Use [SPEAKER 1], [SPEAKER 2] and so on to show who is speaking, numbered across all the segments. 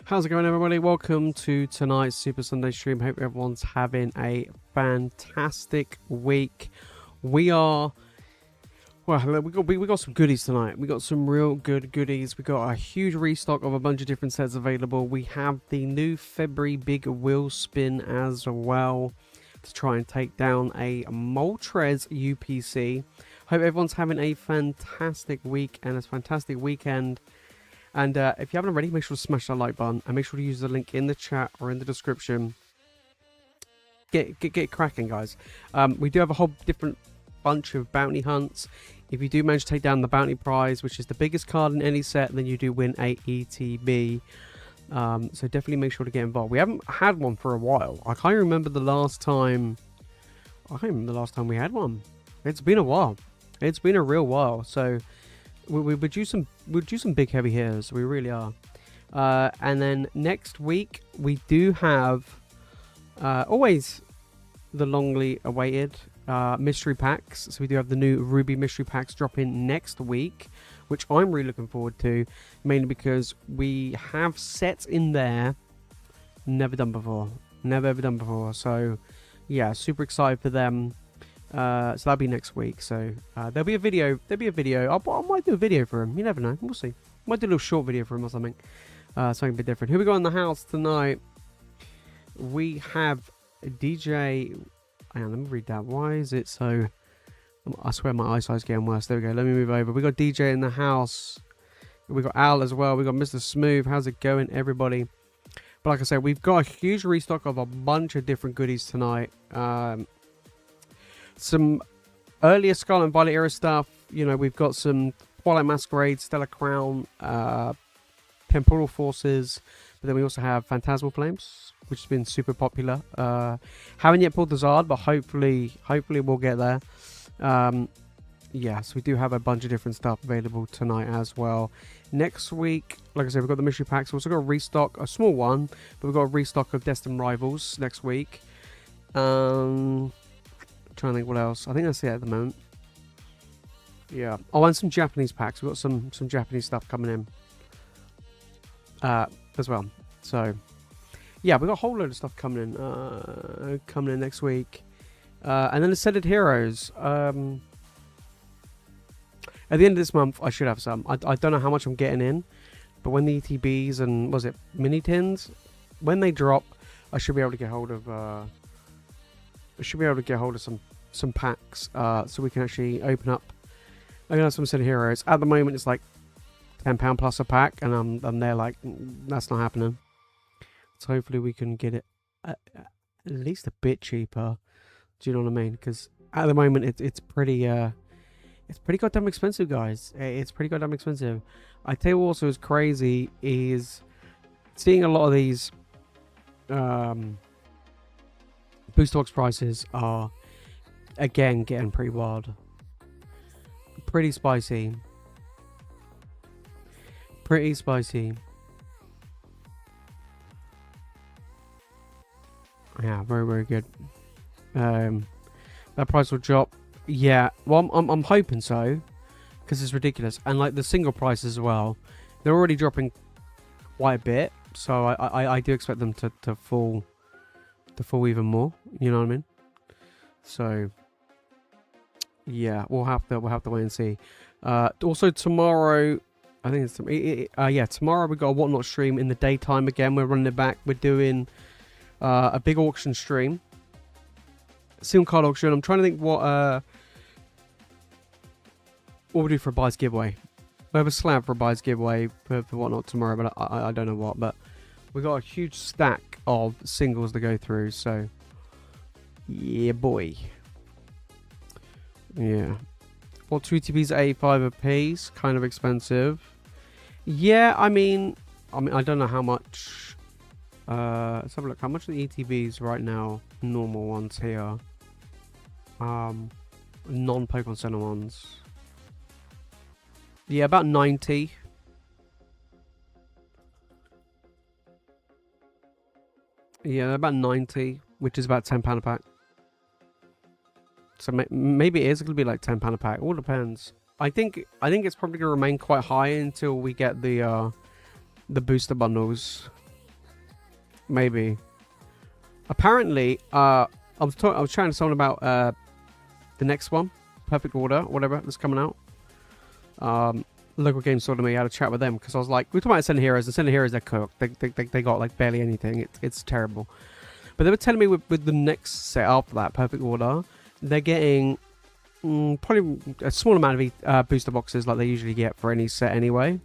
[SPEAKER 1] How's it going, everybody? Welcome to tonight's Super Sunday stream. Hope everyone's having a fantastic week. We got some goodies tonight. We got some real good goodies. We got a huge restock of a bunch of different sets available. We have the new February big wheel spin as well to try and take down a Moltres UPC. Hope everyone's having a fantastic week and a fantastic weekend. And if you haven't already, make sure to smash that like button and make sure to use the link in the chat or in the description. Get cracking, guys. We do have a whole different bunch of bounty hunts. If you do manage to take down the bounty prize, which is the biggest card in any set, then you do win a ETB. So definitely make sure to get involved. We haven't had one for a while. I can't remember the last time. We had one. It's been a while. It's been a real while. So we're due some big heavy hitters. We really are. And then next week we do have always the longly awaited mystery packs. So we do have the new Ruby mystery packs dropping next week, which I'm really looking forward to, mainly because we have sets in there never ever done before. So yeah, super excited for them. So that'll be next week. So there'll be a video. I might do a video for him. You never know. We'll see. Might do a little short video for him or something. Something a bit different. Who we got in the house tonight? We have DJ. Hang on, let me read that. Why is it so? I swear my eyesight's getting worse. There we go. Let me move over. We got DJ in the house. We got Al as well. We got Mr. Smooth. How's it going, everybody? But like I said, we've got a huge restock of a bunch of different goodies tonight. Some earlier Scarlet and Violet era stuff. You know, we've got some Twilight Masquerade, Stellar Crown, Temporal Forces, but then we also have Phantasmal Flames, which has been super popular. Haven't yet pulled the Zard, but hopefully we'll get there. Yeah, so we do have a bunch of different stuff available tonight as well. Next week, like I said, we've got the mystery packs. We've also got a restock, a small one, but we've got a restock of Destined Rivals next week. Trying to think what else. I think that's it at the moment. Yeah. Oh, and some Japanese packs. We've got some Japanese stuff coming in as well. So yeah, we've got a whole load of stuff coming in next week. And then Ascended Heroes. At the end of this month, I should have some. I don't know how much I'm getting in, but when the ETBs and was it mini tins, when they drop, I should be able to get hold of. Some packs, so we can actually open up some Ascended Heroes. At the moment, it's like £10 plus a pack, and I'm there like that's not happening. So hopefully we can get it at least a bit cheaper. Do you know what I mean? Because at the moment it's pretty goddamn expensive, guys. It's pretty goddamn expensive. I tell you what also is crazy is seeing a lot of these booster box prices are again getting pretty wild, pretty spicy. Yeah, very good. That price will drop. Yeah, well, I'm hoping so, because it's ridiculous. And like the single prices as well, they're already dropping quite a bit. So I do expect them to fall even more. You know what I mean? So yeah, we'll have to wait and see. Also tomorrow, I think it's tomorrow we got a Whatnot stream in the daytime again. We're running it back. We're doing a big auction stream, single card auction. I'm trying to think what we do for a buys giveaway. We have a slab for a buys giveaway for Whatnot tomorrow, but I don't know what. But we got a huge stack of singles to go through. So yeah, boy. Yeah. Well, 2 TPs at 85 a piece, kind of expensive. Yeah, I mean, I don't know how much. Let's have a look. How much are the ETBs right now? Normal ones here. Non-Pokemon Center ones. Yeah, about 90. Yeah, about 90, which is about £10 a pack. So maybe it is going to be like £10 a pack. All depends. I think it's probably going to remain quite high until we get the booster bundles. Maybe. Apparently, I was chatting to someone about the next one, Perfect Order, whatever that's coming out. Local game sort of me, I had a chat with them because I was like, we're talking about Ascended Heroes. Ascended Heroes, they're cooked. They got like barely anything. It's terrible. But they were telling me with the next set after that, Perfect Order, they're getting probably a small amount of booster boxes like they usually get for any set anyway.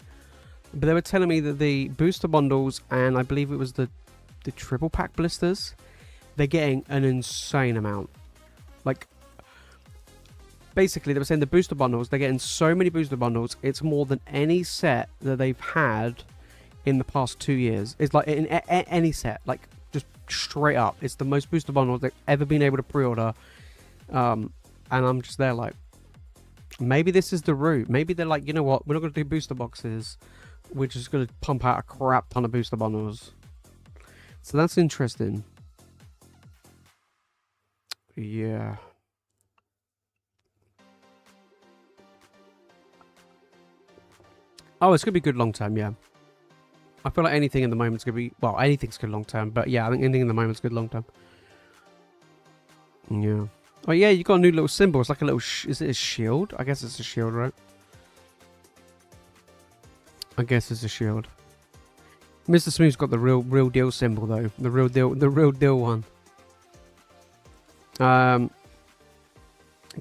[SPEAKER 1] But they were telling me that the booster bundles and I believe it was the triple pack blisters, they're getting an insane amount. Like, basically, they were saying the booster bundles, they're getting so many booster bundles, it's more than any set that they've had in the past 2 years. It's like in any set, like just straight up. It's the most booster bundles they've ever been able to pre-order. And I'm just there like, maybe this is the route. Maybe they're like, you know what, we're not going to do booster boxes. We're just going to pump out a crap ton of booster bundles. So that's interesting. Yeah. Oh, it's going to be good long term, yeah. I feel like anything in the moment is going to be... Well, anything's good long term, but yeah, I think anything in the moment is good long term. Yeah. Oh, yeah, you got a new little symbol. It's like a little... Is it a shield? I guess it's a shield, right? I guess it's a shield. Mr. Smooth's got the real deal symbol, though. The real deal one. I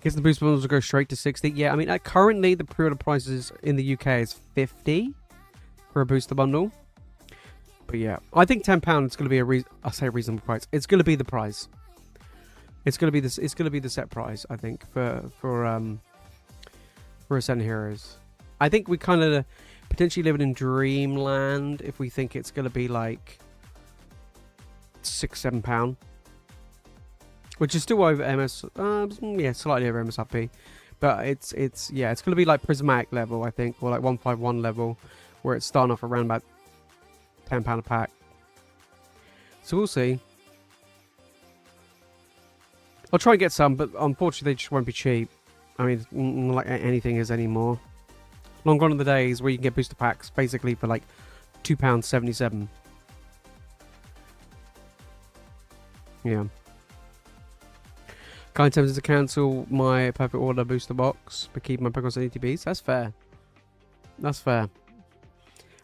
[SPEAKER 1] guess the booster bundles will go straight to 60. Yeah, I mean, currently the pre-order prices in the UK is 50 for a booster bundle. But yeah, I think £10 is going to be a reasonable price. It's going to be the price. It's going to be this. It's going to be the set price, I think, for Ascended Heroes. I think we kind of potentially live in dreamland if we think it's going to be like £6-7. Which is still over MS, yeah, slightly over MSRP, but it's going to be like Prismatic level, I think, or like 151 level, where it's starting off around about £10 a pack. So we'll see. I'll try and get some, but unfortunately they just won't be cheap. I mean, not like anything is anymore. Long gone are the days where you can get booster packs basically for like £2.77. Yeah. Kind tempted to cancel my Perfect Order booster box, but keep my Pokemon ETBs. That's fair. That's fair.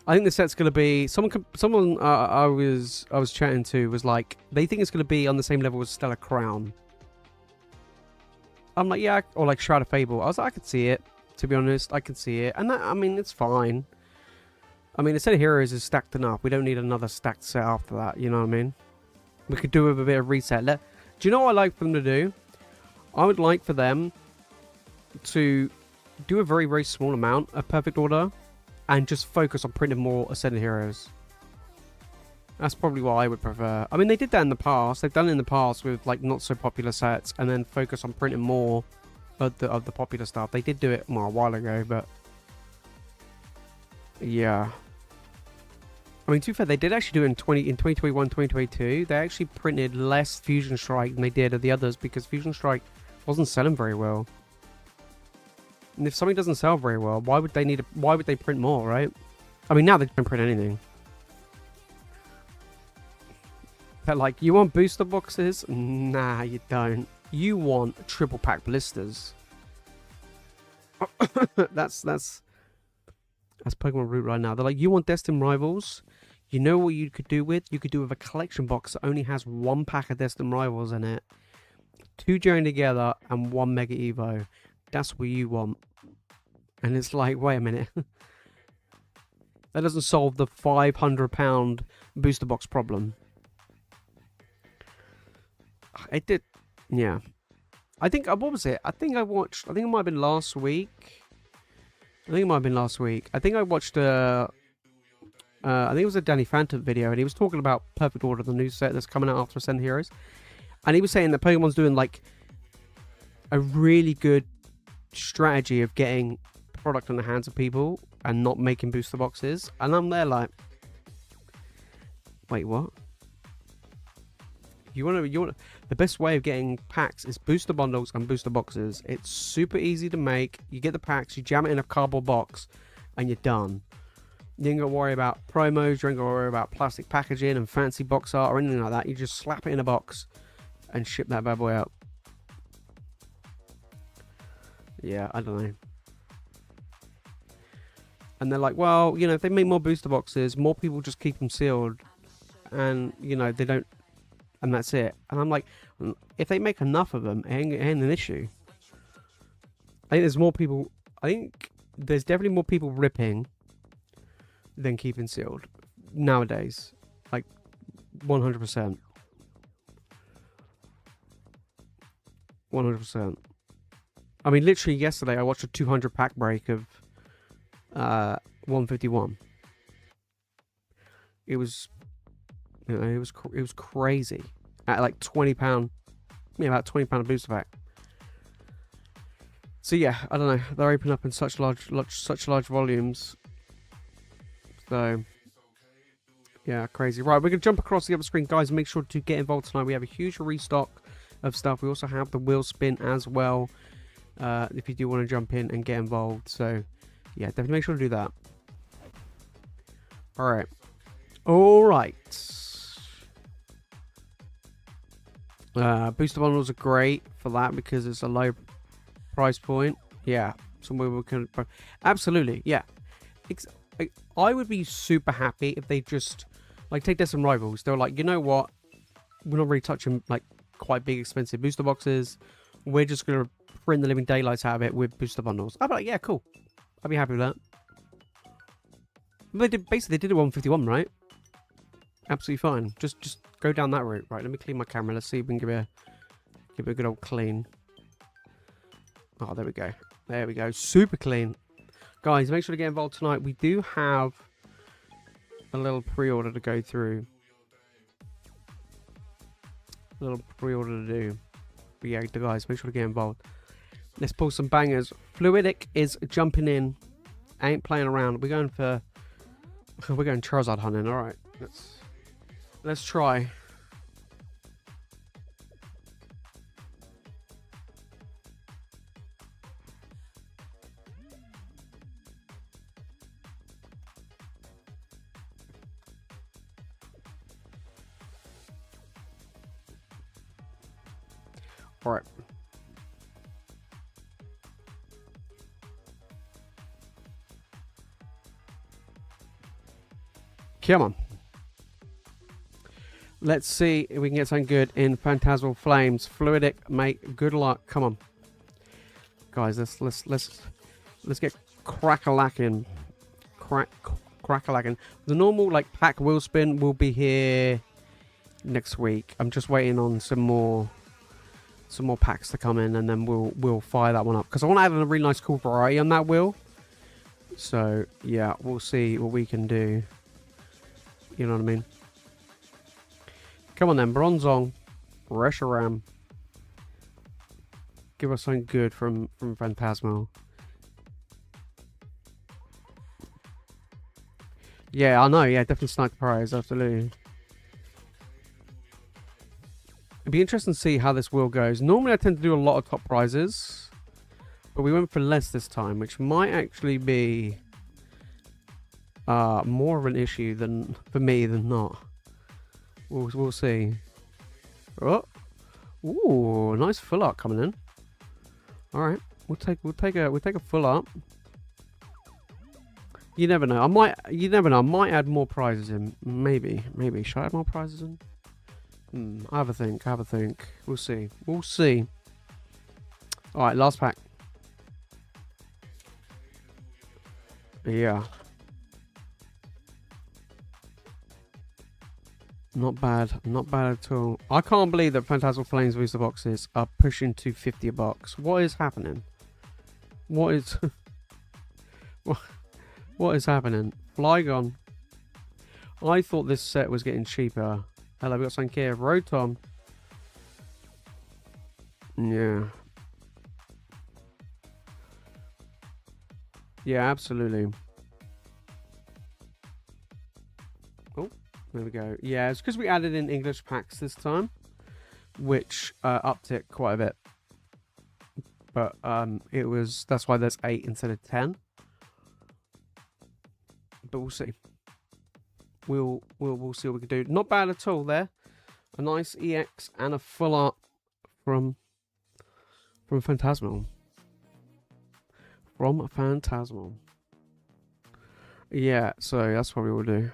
[SPEAKER 1] I think the set's gonna be someone I was chatting to was like they think it's gonna be on the same level as Stellar Crown. I'm like, yeah, or like Shroud of Fable. I was like, I could see it. To be honest, I can see it, and that, I mean, it's fine. I mean, the set of heroes is stacked enough. We don't need another stacked set after that. You know what I mean? We could do with a bit of reset. Do you know what I'd like for them to do? I would like for them to do a very, very small amount of Perfect Order and just focus on printing more Ascended Heroes. That's probably what I would prefer. I mean, they did that in the past. They've done it in the past with like not so popular sets and then focus on printing more of the popular stuff. They did do it a while ago, but yeah. I mean, to be fair, they did actually do it in 2021, 2022. They actually printed less Fusion Strike than they did of the others because Fusion Strike wasn't selling very well. And if something doesn't sell very well, why would they print more, right? I mean, now they don't print anything. They're like, you want booster boxes? Nah, you don't. You want triple pack blisters. that's Pokemon route right now. They're like, you want Destined Rivals? You know what you could do with? You could do with a collection box that only has 1 pack of Destined Rivals in it. 2 joined together and 1 Mega Evo. That's what you want. And it's like, wait a minute. That doesn't solve the £500 booster box problem. It did. Yeah. I think, what was it? I think it might have been last week. I think I watched I think it was a Danny Phantom video, and he was talking about Perfect Order, the new set that's coming out after Ascended Heroes. And he was saying that Pokemon's doing like a really good strategy of getting product in the hands of people and not making booster boxes. And I'm there like, wait, what? You want the best way of getting packs is booster bundles and booster boxes. It's super easy to make. You get the packs, you jam it in a cardboard box, and you're done. You ain't got to worry about promos. You ain't got to worry about plastic packaging and fancy box art or anything like that. You just slap it in a box and ship that bad boy out. Yeah, I don't know. And they're like, well, you know, if they make more booster boxes, more people just keep them sealed. And, you know, they don't... And that's it. And I'm like, if they make enough of them, it ain't an issue. I think there's more people... I think there's definitely more people ripping than keeping sealed nowadays. Like, 100%. 100%. I mean, literally yesterday I watched a 200 pack break of 151. It was, you know, it was crazy at like £20. Yeah, about £20 a booster pack. So yeah, I don't know. They're opening up in such large volumes. So yeah, crazy. Right, we're gonna jump across the other screen, guys. Make sure to get involved tonight. We have a huge restock of stuff. We also have the wheel spin as well. If you do want to jump in and get involved, so yeah, definitely make sure to do that. All right. Booster bundles are great for that because it's a low price point. Yeah, somewhere we can absolutely. Yeah, I would be super happy if they just like take Death and Rivals. They're like, you know what? We're not really touching like quite big expensive booster boxes. We're just gonna print the living daylights out of it with booster bundles. I'd be like, yeah, cool. I'd be happy with that. They did basically, they did it 151, right? Absolutely fine. Just go down that route. Right, let me clean my camera. Let's see if we can give it a good old clean. Oh, there we go. There we go. Super clean. Guys, make sure to get involved tonight. We do have a little pre-order to go through. A little pre-order to do. But yeah, guys, make sure to get involved. Let's pull some bangers. Fluidic is jumping in. Ain't playing around. We're going Charizard hunting. All right, let's try. All right. Come on. Let's see if we can get something good in Phantasmal Flames. Fluidic, mate. Good luck. Come on, guys. Let's get crack-a-lacking. Crack-a-lacking. The normal like pack wheel spin will be here next week. I'm just waiting on some more packs to come in, and then we'll fire that one up because I want to add a really nice cool variety on that wheel. So yeah, we'll see what we can do. You know what I mean? Come on then, Bronzong, Reshiram. Give us something good from Phantasmal. Yeah, I know. Yeah, definitely sniped the prize. Absolutely. It'd be interesting to see how this wheel goes. Normally, I tend to do a lot of top prizes, but we went for less this time, which might actually be more of an issue than for me than not. We'll see. Oh, ooh, nice full art coming in. All right, we'll take a full art. You never know. I might add more prizes in. Maybe. Should I add more prizes in? I have a think. We'll see. All right, last pack. Yeah. Not bad at all. I can't believe that Phantasmal Flames booster boxes are pushing to 50 bucks. What is happening? What is what is happening? Flygon. I thought this set was getting cheaper. Hello, we got something here. Rotom. Yeah. Yeah, absolutely. Oh, there we go. Yeah, it's because we added in English packs this time, which upped it quite a bit. But that's why there's 8 instead of 10. but we'll see. We'll see what we can do. Not bad at all there. A nice EX and a full art from Phantasmal. From Phantasmal. Yeah, so that's what we will do.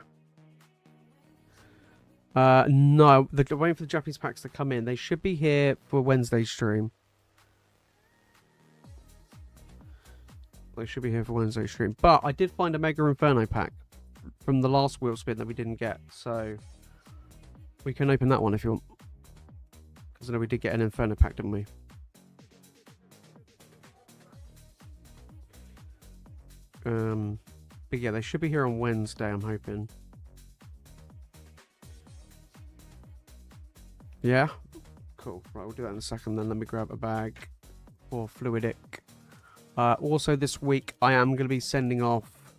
[SPEAKER 1] No, they're waiting for the Japanese packs to come in. They should be here for Wednesday's stream. They should be here for Wednesday's stream. But I did find a Mega Inferno pack from the last wheel spin that we didn't get. So we can open that one if you want. Because I know we did get an Inferno pack, didn't we? But yeah, they should be here on Wednesday, I'm hoping. Yeah? Cool. Right, we'll do that in a second. Then let me grab a bag for Fluidic. Also this week, I am going to be sending off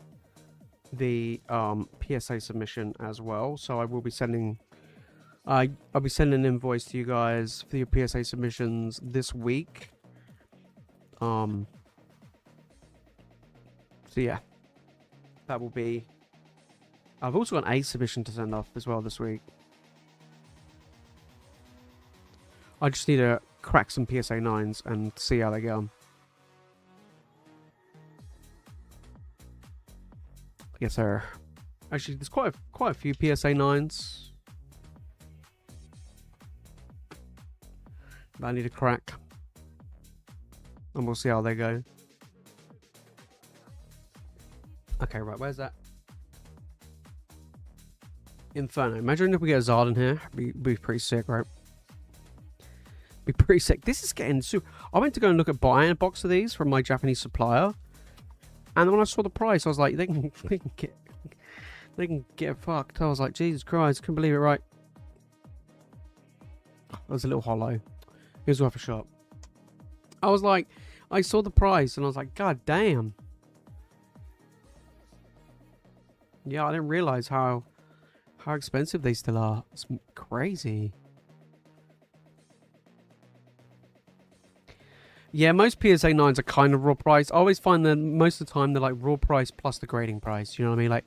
[SPEAKER 1] the PSA submission as well. So I will be sending... I'll be sending an invoice to you guys for your PSA submissions this week. So yeah. That will be... I've also got an A submission to send off as well this week. I just need to crack some PSA 9s and see how they go. Yes, sir. Actually, there's quite a few PSA 9s that I need to crack. And we'll see how they go. Okay, right, where's that? Inferno. Imagine if we get a Zard in here. Be pretty sick, right? Be pretty sick. This is getting super... I went to go and look at buying a box of these from my Japanese supplier. And when I saw the price, I was like, they can get fucked. I was like, Jesus Christ, couldn't believe it, right? It was a little hollow. It was worth a shot. I was like, I saw the price and I was like, God damn. Yeah, I didn't realize how expensive they still are. It's crazy. Yeah, most PSA 9s are kind of raw price. I always find that most of the time they're like raw price plus the grading price. You know what I mean? Like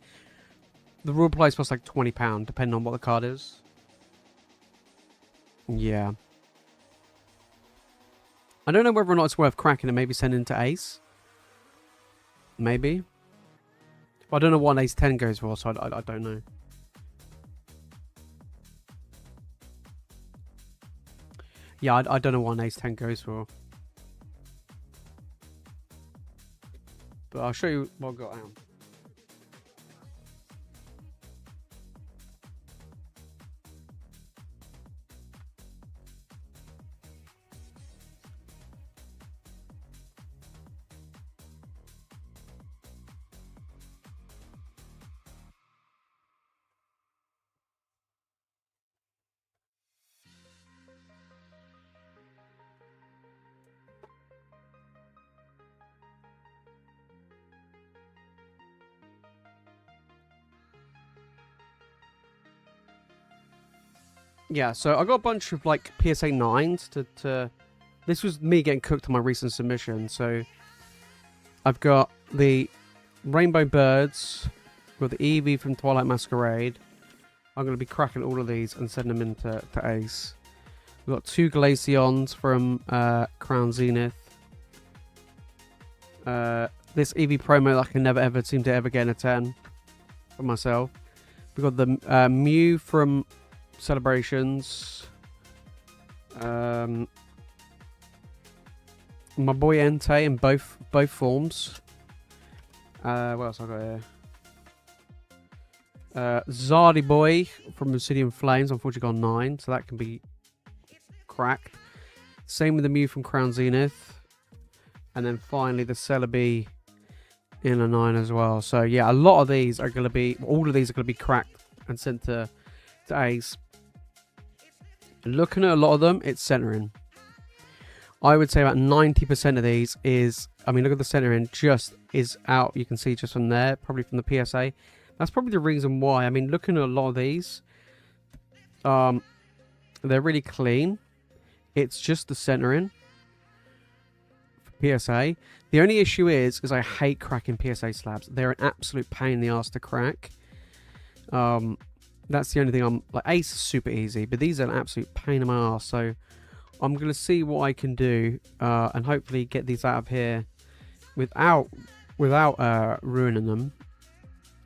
[SPEAKER 1] the raw price plus like £20, depending on what the card is. Yeah. I don't know whether or not it's worth cracking and maybe sending to Ace. Maybe. I don't know what an Ace 10 goes for, so I don't know. Yeah, I don't know what an Ace 10 goes for. But I'll show you what I've got out. Yeah, so I got a bunch of like PSA 9s to this was me getting cooked on my recent submission. So I've got the Rainbow Birds, got the Eevee from Twilight Masquerade. I'm going to be cracking all of these and sending them into Ace. We've got 2 Glaceons from Crown Zenith. This Eevee promo that I can never ever seem to ever get in a 10 for myself. We've got the Mew from Celebrations. My boy Entei in both forms. What else I got here? Zardy Boy from Obsidian Flames, unfortunately gone 9, so that can be cracked. Same with the Mew from Crown Zenith. And then finally the Celebi in a 9 as well. So yeah, a lot of these are going to be, all of these are going to be cracked and sent to Ace. Looking at a lot of them, it's centering. I would say about 90% of these is, I mean, look at the centering, just is out. You can see just from there, probably from the PSA. That's probably the reason why. I mean, looking at a lot of these, they're really clean. It's just the centering. PSA. The only issue is I hate cracking PSA slabs. They're an absolute pain in the ass to crack. That's the only thing. I'm like, Ace is super easy, but these are an absolute pain in my ass. So I'm gonna see what I can do, and hopefully get these out of here without ruining them.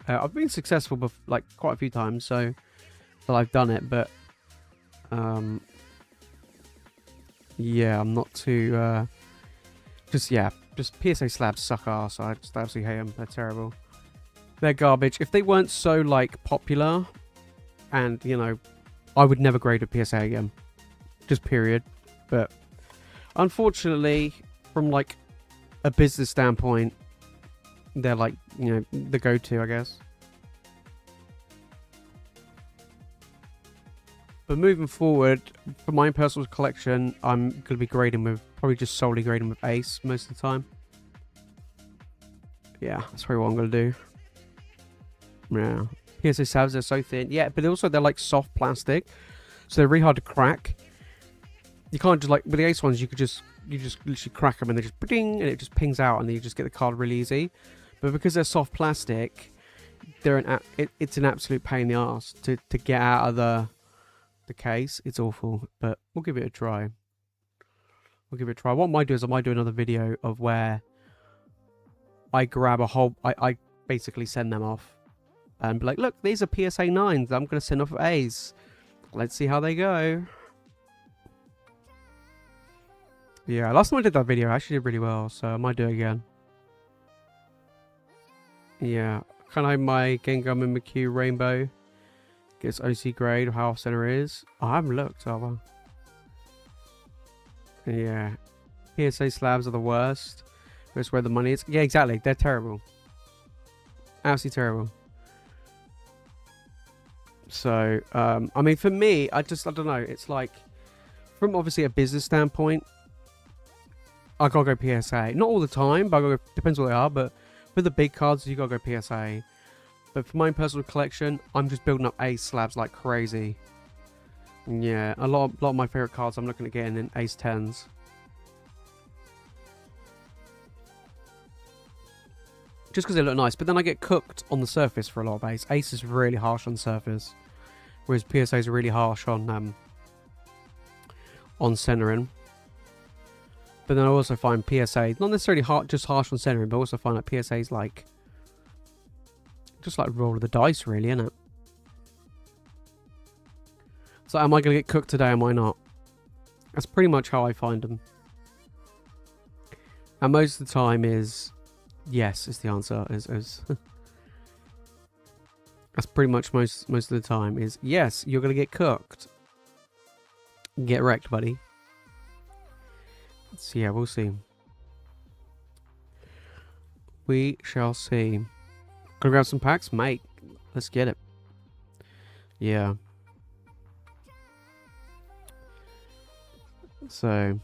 [SPEAKER 1] I've been successful like quite a few times, so that I've done it, but yeah, I'm not too just PSA slabs suck ass. I just absolutely hate them. They're terrible. They're garbage. If they weren't so like popular, and you know, I would never grade a PSA again. Just period. But unfortunately, from like a business standpoint, they're like, you know, the go-to, I guess. But moving forward, for my personal collection, I'm going to be grading with, probably just solely grading with Ace most of the time. Yeah, that's probably what I'm going to do. Yeah. PSA slabs are so thin. Yeah, but also they're like soft plastic, so they're really hard to crack. You can't just like, with the Ace ones, you just literally crack them and they just ding, and it just pings out, and then you just get the card really easy. But because they're soft plastic, they're it's an absolute pain in the ass to get out of the case. It's awful, but we'll give it a try. We'll give it a try. What I might do is I might do another video of where I grab a whole, I basically send them off and be like, look, these are PSA 9s. I'm going to send off A's. Let's see how they go. Yeah, last time I did that video, I actually did really well, so I might do it again. Yeah, kind of my Gengar and McHugh Rainbow gets OC grade of how off center is. Oh, I haven't looked, have I? Yeah, PSA slabs are the worst. That's where the money is. Yeah, exactly. They're terrible. Absolutely terrible. So, I mean, for me, I don't know. It's like, from obviously a business standpoint, I gotta go PSA. Not all the time, but depends what they are. But for the big cards, you gotta go PSA. But for my personal collection, I'm just building up Ace slabs like crazy. Yeah, a lot of my favorite cards I'm looking at getting in Ace 10s. Just because they look nice, but then I get cooked on the surface for a lot of Ace. Ace is really harsh on surface, whereas PSA is really harsh on centering. But then I also find PSA not necessarily just harsh on centering, but I also find that PSA is like just like roll of the dice, really, isn't it? So am I going to get cooked today? Am I not? That's pretty much how I find them. And most of the time is yes, is the answer. That's pretty much most of the time is yes, you're going to get cooked. Get wrecked, buddy. So yeah, we'll see. We shall see. Gonna grab some packs, mate. Let's get it. Yeah. So.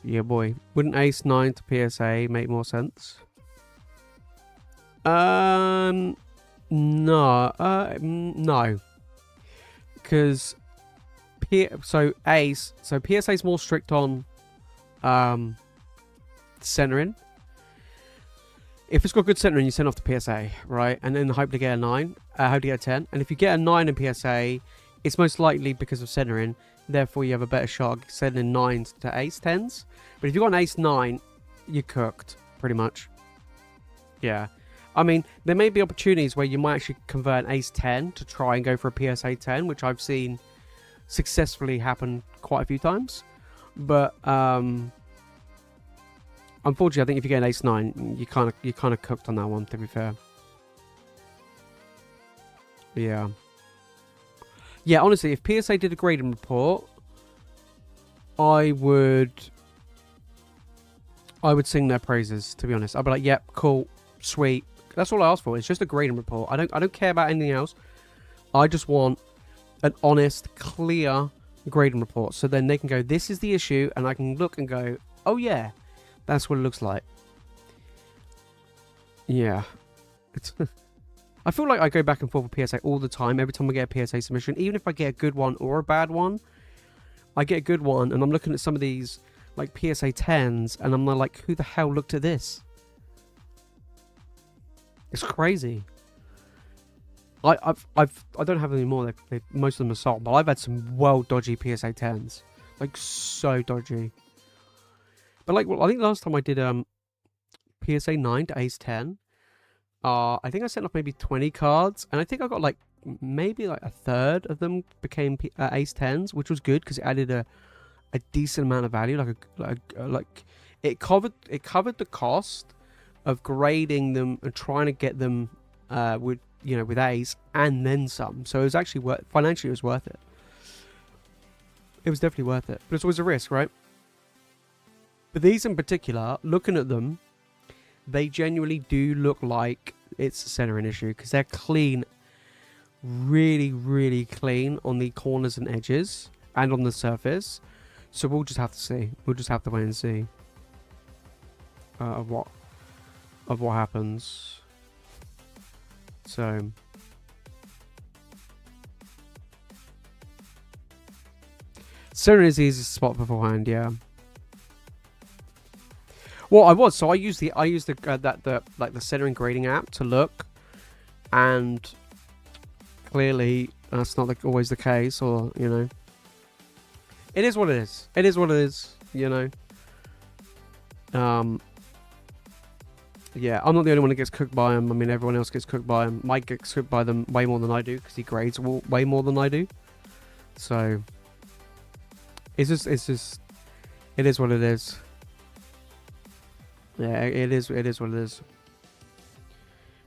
[SPEAKER 1] Yeah, boy. Wouldn't Ace 9 to PSA make more sense? No. No. Because PSA is more strict on centering. If it's got good centering, you send off to PSA, right? And then hope to get a 9, hope to get a 10. And if you get a 9 in PSA, it's most likely because of centering. Therefore, you have a better shot of sending 9s to Ace 10s. But if you've got an Ace 9, you're cooked, pretty much. Yeah. I mean, there may be opportunities where you might actually convert an Ace 10 to try and go for a PSA 10, which I've seen successfully happen quite a few times. But unfortunately, I think if you get an Ace 9, you're kind of cooked on that one, to be fair. Yeah. Yeah, honestly, if PSA did a grading report, I would sing their praises, to be honest. I'd be like, yep, cool, sweet. That's all I ask for. It's just a grading report. I don't care about anything else. I just want an honest, clear grading report. So then they can go, this is the issue, and I can look and go, oh yeah, that's what it looks like. Yeah. It's I feel like I go back and forth with PSA all the time. Every time I get a PSA submission, even if I get a good one or a bad one, I get a good one, and I'm looking at some of these like PSA 10s, and I'm like, who the hell looked at this? It's crazy. I don't have any more. Most of them are sold, but I've had some well dodgy PSA 10s, like so dodgy. But like, well, I think last time I did PSA 9 to Ace 10, I think I sent off maybe 20 cards, and I think I got like maybe like a third of them became Ace 10s, which was good because it added a decent amount of value. Like it covered the cost of grading them and trying to get them with Ace and then some. So it was actually financially it was worth it. It was definitely worth it, but it's always a risk, right? But these in particular, looking at them, they genuinely do look like it's a centering issue because they're clean, really, really clean on the corners and edges and on the surface. So we'll just have to see. We'll just have to wait and see of what happens. So centering is the easiest spot beforehand, yeah. Well, I used the centering grading app to look, and clearly that's not always the case, or it is what it is. It is what it is, Yeah, I'm not the only one that gets cooked by them. I mean, everyone else gets cooked by them. Mike gets cooked by them way more than I do because he grades way more than I do. So it's just it is what it is. Yeah, it is what it is.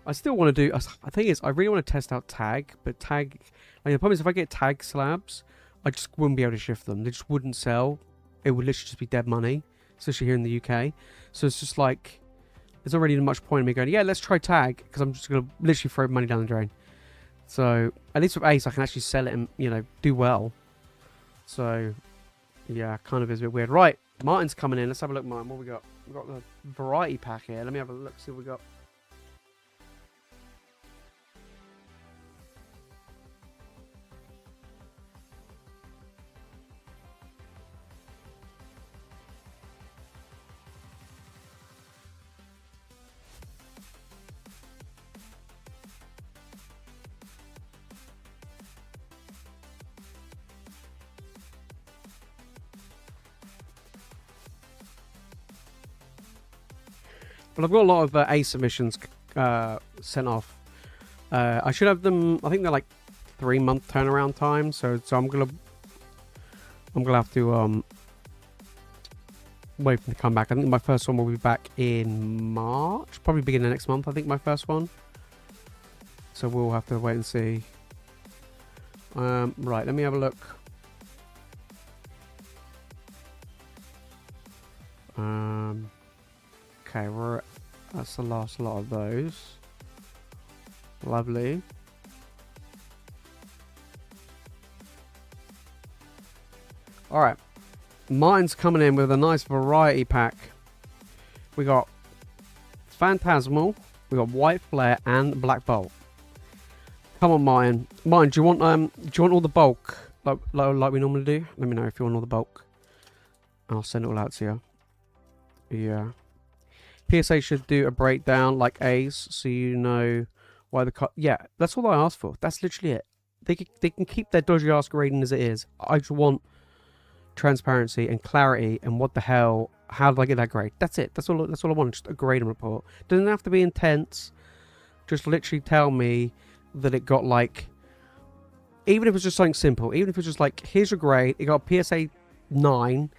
[SPEAKER 1] I still want to do. I think I really want to test out tag, but tag. The problem is if I get tag slabs, I just wouldn't be able to shift them. They just wouldn't sell. It would literally just be dead money, especially here in the UK. So it's just like there's not really much point in me going, yeah, let's try tag, because I'm just gonna literally throw money down the drain. So at least with Ace, I can actually sell it and do well. So yeah, kind of is a bit weird. Right, Martin's coming in. Let's have a look, Martin. What we got? We've got the variety pack here. Let me have a look, see what we got. But I've got a lot of Ace submissions sent off. I should have them. I think they're like 3-month turnaround time. So I'm gonna have to wait for them to come back. I think my first one will be back in March, probably beginning of next month. I think my first one. So we'll have to wait and see. Right, let me have a look. Okay, that's the last lot of those. Lovely. Alright. Martin's coming in with a nice variety pack. We got Phantasmal, we got White Flare, and Black Bolt. Come on, Martin. Martin, do you want all the bulk like we normally do? Let me know if you want all the bulk. I'll send it all out to you. Yeah. PSA should do a breakdown like Ace, so you know why the yeah, that's all I asked for. That's literally it. They can keep their dodgy ass grading as it is. I just want transparency and clarity and what the hell, how did I get that grade? That's it. That's all I want. Just a grading report. Doesn't have to be intense. Just literally tell me that it got like, even if it's just something simple, even if it's just like, here's your grade, it got PSA 9,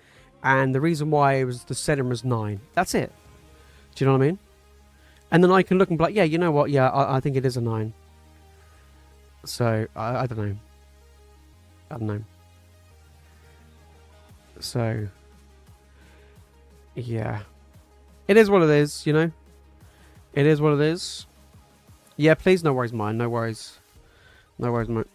[SPEAKER 1] and the reason why it was the center was 9. That's it. Do you know what I mean? And then I can look and be like, yeah, you know what? Yeah, I think it is a 9. So, I don't know. I don't know. So, yeah. It is what it is, It is what it is. Yeah, please, no worries, mine. No worries. No worries, mate.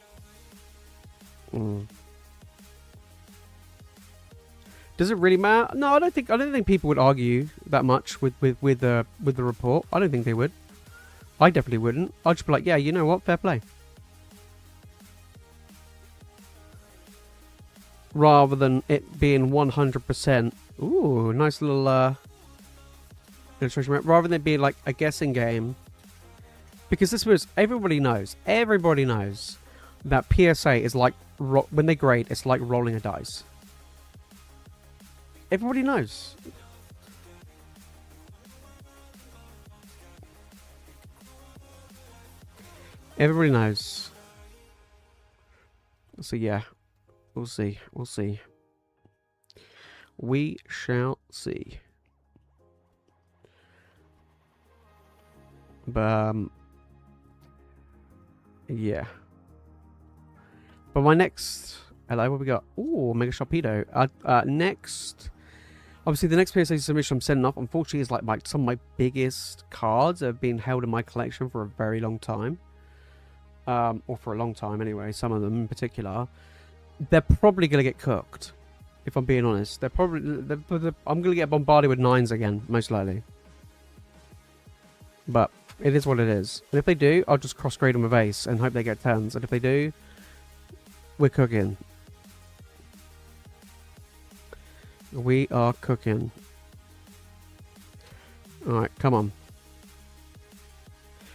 [SPEAKER 1] Does it really matter? No, I don't think people would argue that much with the report. I don't think they would. I definitely wouldn't. I'd just be like, yeah, you know what? Fair play. Rather than it being 100%. Ooh, nice little illustration. Rather than it being like a guessing game. Because this was, everybody knows that PSA is like, when they grade, it's like rolling a dice. Everybody knows. Everybody knows. So yeah, we'll see. We'll see. We shall see. But yeah. But my next, hello, what we got? Ooh, Mega Sharpedo. Next, obviously the next PSA submission I'm sending off, unfortunately, is like some of my biggest cards that have been held in my collection for a very long time. Or for a long time anyway, some of them in particular. They're probably going to get cooked, if I'm being honest. I'm going to get bombarded with 9s again, most likely. But it is what it is. And if they do, I'll just cross-grade them with ace and hope they get 10s. And if they do, we're cooking. We are cooking. Alright, come on.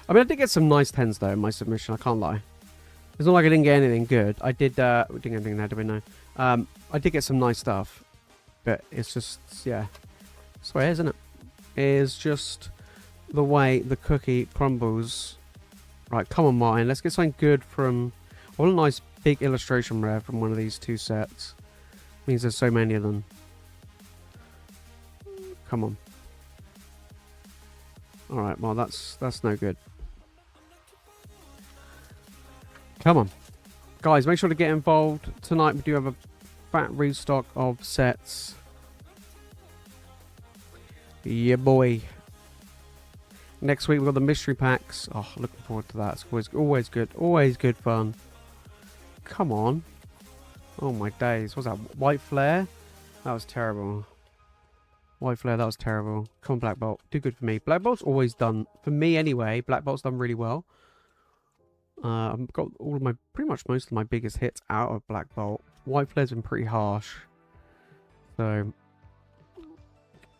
[SPEAKER 1] I mean, I did get some nice 10s, though, in my submission. I can't lie. It's not like I didn't get anything good. I did, we didn't get anything there, did we? No. I did get some nice stuff. But it's just, yeah. That's the way it is, isn't it? It is just the way the cookie crumbles. Right, come on, Martin. Let's get something good from... I want a nice big illustration rare from one of these two sets. Means there's so many of them. Come on. Alright, well, that's no good. Come on. Guys, make sure to get involved. Tonight we do have a fat restock of sets. Yeah, boy. Next week we've got the mystery packs. Oh, looking forward to that. It's always good. Always good fun. Come on. Oh my days. What's that? White Flare? That was terrible. White Flare, that was terrible. Come on, Black Bolt. Do good for me. Black Bolt's always done, for me anyway, Black Bolt's done really well. I've got all of my, pretty much most of my biggest hits out of Black Bolt. White Flare's been pretty harsh. So,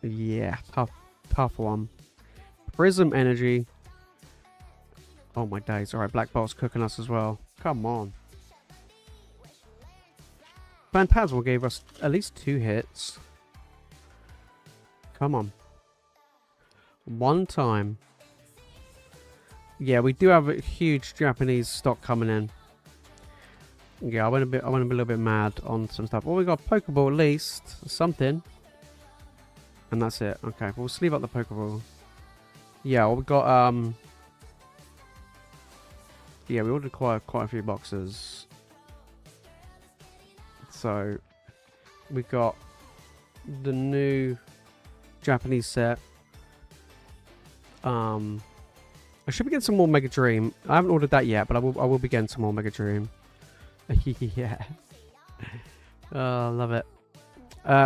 [SPEAKER 1] yeah, tough one. Prism Energy. Oh my days. Alright, Black Bolt's cooking us as well. Come on. Phantasmal gave us at least 2 hits. Come on. One time. Yeah, we do have a huge Japanese stock coming in. Yeah, I went a little bit mad on some stuff. Well, we got a Pokeball at least. Something. And that's it. Okay, we'll sleeve up the Pokeball. Yeah, well, we got yeah, we ordered quite a few boxes. So we got the new Japanese set. I should be getting some more Mega Dream. I haven't ordered that yet, but I will be getting some more Mega Dream. Yeah. Oh, love it.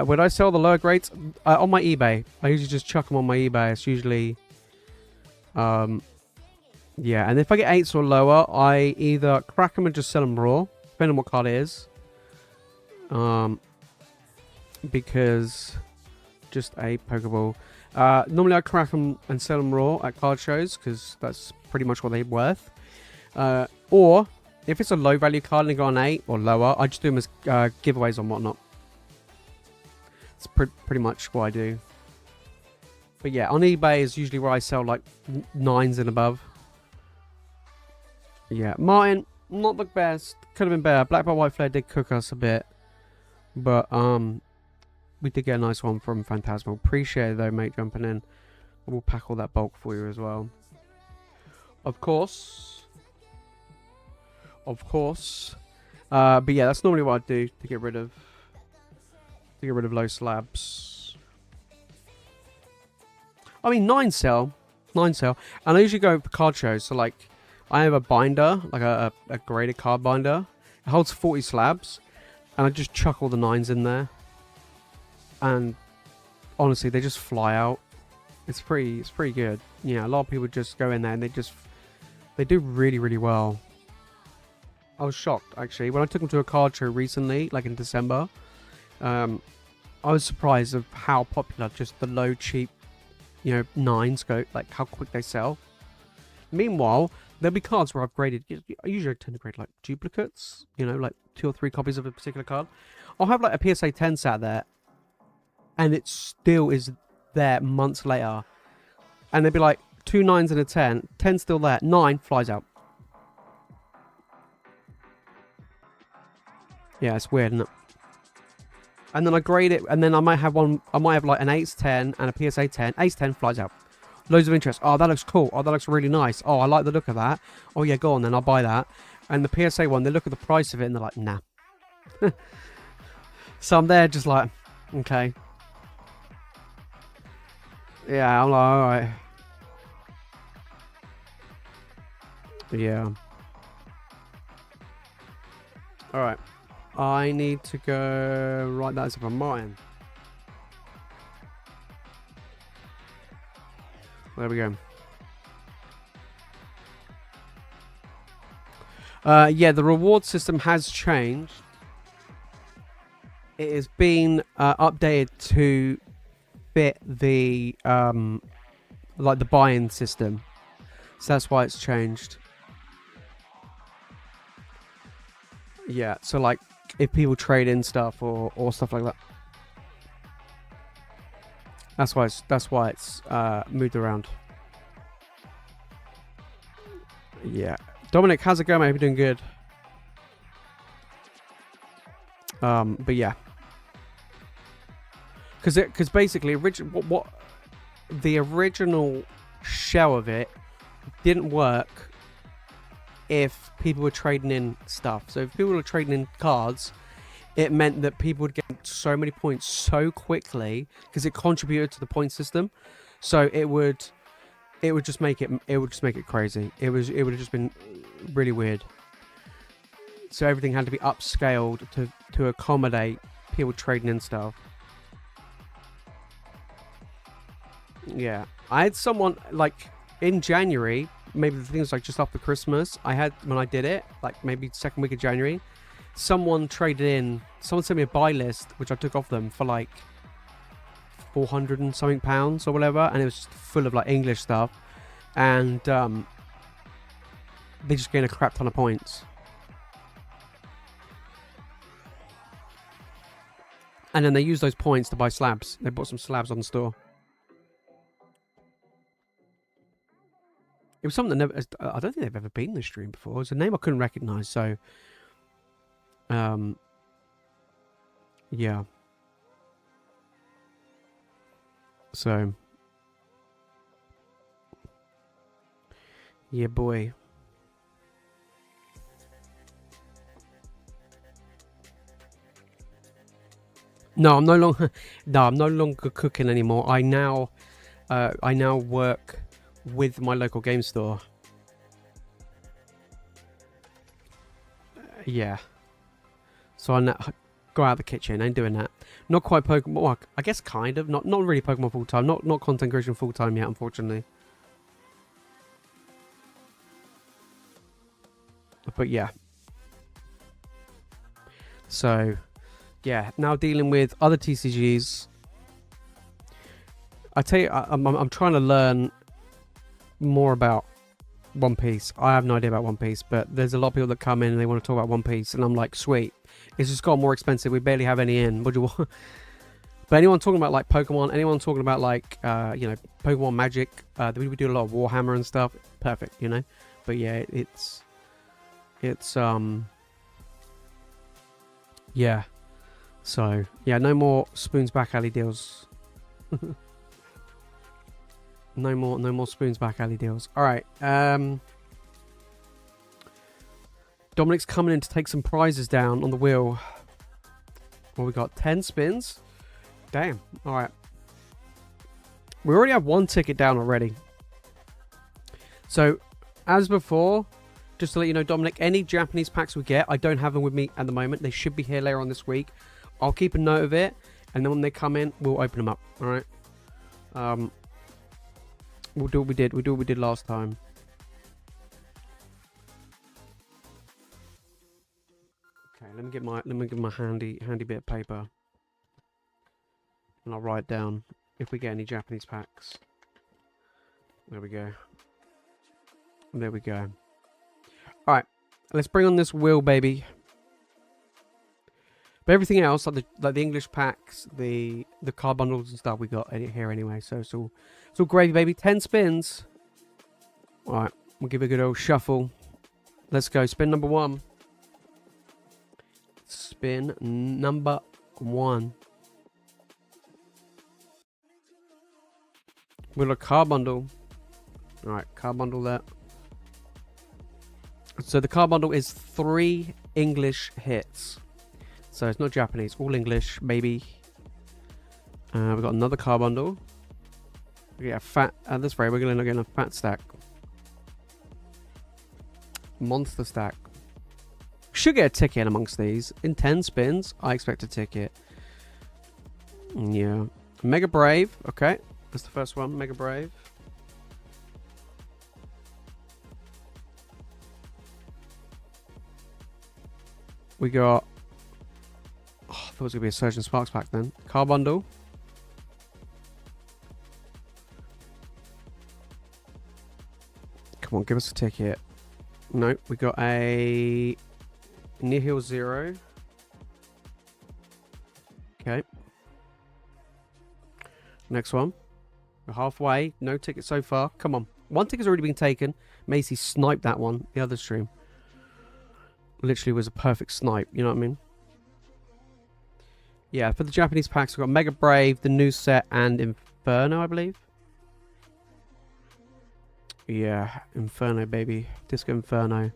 [SPEAKER 1] When I sell the lower grades on my eBay, I usually just chuck them on my eBay. It's usually yeah, and if I get 8s or lower, I either crack them and just sell them raw, depending on what card it is. Because just a Pokeball. Normally I crack them and sell them raw at card shows because that's pretty much what they're worth. Or if it's a low value card and they got an 8 or lower, I just do them as giveaways and whatnot. It's pretty much what I do. But yeah, on eBay is usually where I sell like 9s and above. Yeah, Martin, not the best. Could have been better. Black Bolt White Flare did cook us a bit. But we did get a nice one from Phantasmal. Appreciate it though, mate, jumping in. We'll pack all that bulk for you as well. Of course. Of course. But yeah, that's normally what I do to get rid of low slabs. I mean, 9 sell. And I usually go for card shows. So like, I have a binder, like a graded card binder. It holds 40 slabs. And I just chuck all the 9s in there. And honestly, they just fly out. It's pretty good. Yeah, a lot of people just go in there and they just They do really, really well. I was shocked, actually. When I took them to a card show recently, like in December, I was surprised of how popular just the low, cheap, you know, 9s go, like how quick they sell. Meanwhile, there'll be cards where I've graded, I usually tend to grade like duplicates, you know, like 2 or 3 copies of a particular card. I'll have like a PSA 10 sat there, and it still is there months later. And they'd be like 2 9s and a 10, 10 still there, 9 flies out. Yeah, it's weird, isn't it? And then I grade it, and then I might have one, I might have like an Ace 10 and a PSA 10. Ace 10 flies out. Loads of interest. Oh, that looks cool. Oh, that looks really nice. Oh, I like the look of that. Oh, yeah, go on then. I'll buy that. And the PSA one, they look at the price of it, and they're like, nah. So I'm there just like, okay. Yeah, I'm like, alright. Yeah. Alright. I need to go write that as if I'm mine. There we go. Yeah, the reward system has changed. It has been updated to fit the like the buy-in system. So that's why it's changed. Yeah, so like if people trade in stuff or stuff like that. That's why it's moved around. Yeah. Dominic, how's it going, mate? Hope you're doing good. But yeah. Because basically what the original shell of it didn't work if people were trading in stuff. So if people were trading in cards, it meant that people would get so many points so quickly because it contributed to the point system. So it would just make it crazy. It would have just been really weird. So everything had to be upscaled to accommodate people trading in stuff. Yeah, I had someone like in January, maybe the things like just after Christmas, when I did it, like maybe second week of January, someone traded in, someone sent me a buy list, which I took off them for like 400 and something pounds or whatever, and it was just full of like English stuff, and they just gained a crap ton of points. And then they used those points to buy slabs. They bought some slabs on the store. It was something that never, I don't think they've ever been in the stream before. It was a name I couldn't recognize, so yeah. So yeah, boy. No, I'm no longer cooking anymore. I now work with my local game store. Yeah. So I go out of the kitchen. Ain't doing that. Not quite Pokemon. Well, I guess kind of. Not really Pokemon full time. Not content creation full time yet, unfortunately. But yeah. So yeah, now dealing with other TCGs. I tell you, I'm trying to learn more about One Piece. I have no idea about One Piece, but there's a lot of people that come in and they want to talk about One Piece, and I'm like, sweet. It's just got more expensive. We barely have any in. What do you want? But anyone talking about like Pokemon, anyone talking about like you know, Pokemon Magic, we do a lot of Warhammer and stuff. Perfect, you know. But yeah, it's yeah. So yeah, no more Spoons Back Alley deals. No more Spoons Back Alley deals. All right. Dominic's coming in to take some prizes down on the wheel. Well, we got 10 spins. Damn. All right. We already have one ticket down already. So, as before, just to let you know, Dominic, any Japanese packs we get, I don't have them with me at the moment. They should be here later on this week. I'll keep a note of it, and then when they come in, we'll open them up. All right. We'll do what we did. We'll do what we did last time. let me get my handy bit of paper, and I'll write down if we get any Japanese packs. There we go. There we go. All right, let's bring on this wheel, baby. But everything else, like the English packs, the card bundles and stuff, we got here anyway. So it's all gravy, baby. 10 spins. All right, we'll give it a good old shuffle. Let's go. Spin number 1. Spin number 1. We've got a card bundle. All right, card bundle there. So the card bundle is 3 English hits. So it's not Japanese, all English, baby. We've got another card bundle. We get a fat. At this rate, we're going to get a fat stack. Monster stack. Should get a ticket amongst these. In 10 spins, I expect a ticket. Yeah. Mega Brave. Okay. That's the first one. Mega Brave. We got... Oh, I thought it was going to be a Surgeon Sparks pack then. Car bundle. Come on, give us a ticket. No, we got a Nihil 0. Okay. Next one. We're halfway. No ticket so far. Come on. One ticket's already been taken. Macy sniped that one. The other stream. Literally was a perfect snipe. You know what I mean? Yeah, for the Japanese packs, we've got Mega Brave, the new set, and Inferno, I believe. Yeah, Inferno, baby. Disco Inferno.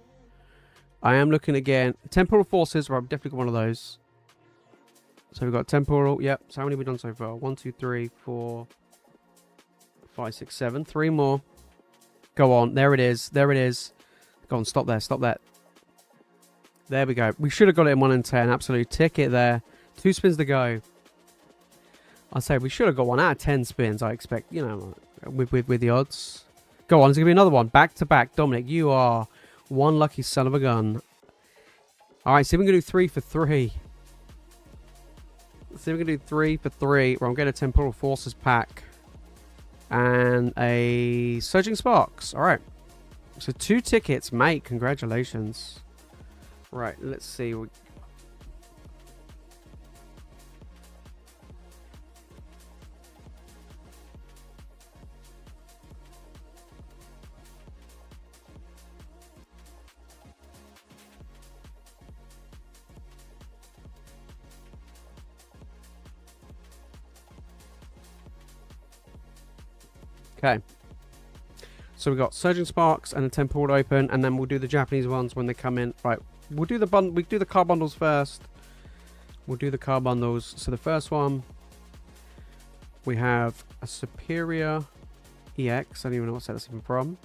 [SPEAKER 1] I am looking again. Temporal Forces, well, I've definitely got one of those. So we've got Temporal. Yep. So how many have we done so far? 1, 2, 3, 4, 5, 6, 7. 3 more. Go on. There it is. There it is. Go on. Stop there. Stop that. There we go. We should have got it in 1 in 10. Absolute ticket there. 2 spins to go. I say we should have got 1 out of 10 spins. I expect, you know, with the odds. Go on. There's gonna be another one. Back to back. Dominic, you are one lucky son of a gun. All right. See if we can do 3 for 3. See if we can do 3 for 3. Well, I'm getting a Temporal Forces pack and a Surging Sparks. All right. So 2 tickets, mate. Congratulations. Right. Let's see. Okay, so we've got Surging Sparks and a Temporal open, and then we'll do the Japanese ones when they come in. Right, we'll do the car bundles first. We'll do the car bundles. So the first one, we have a Superior EX. I don't even know what set that's even from.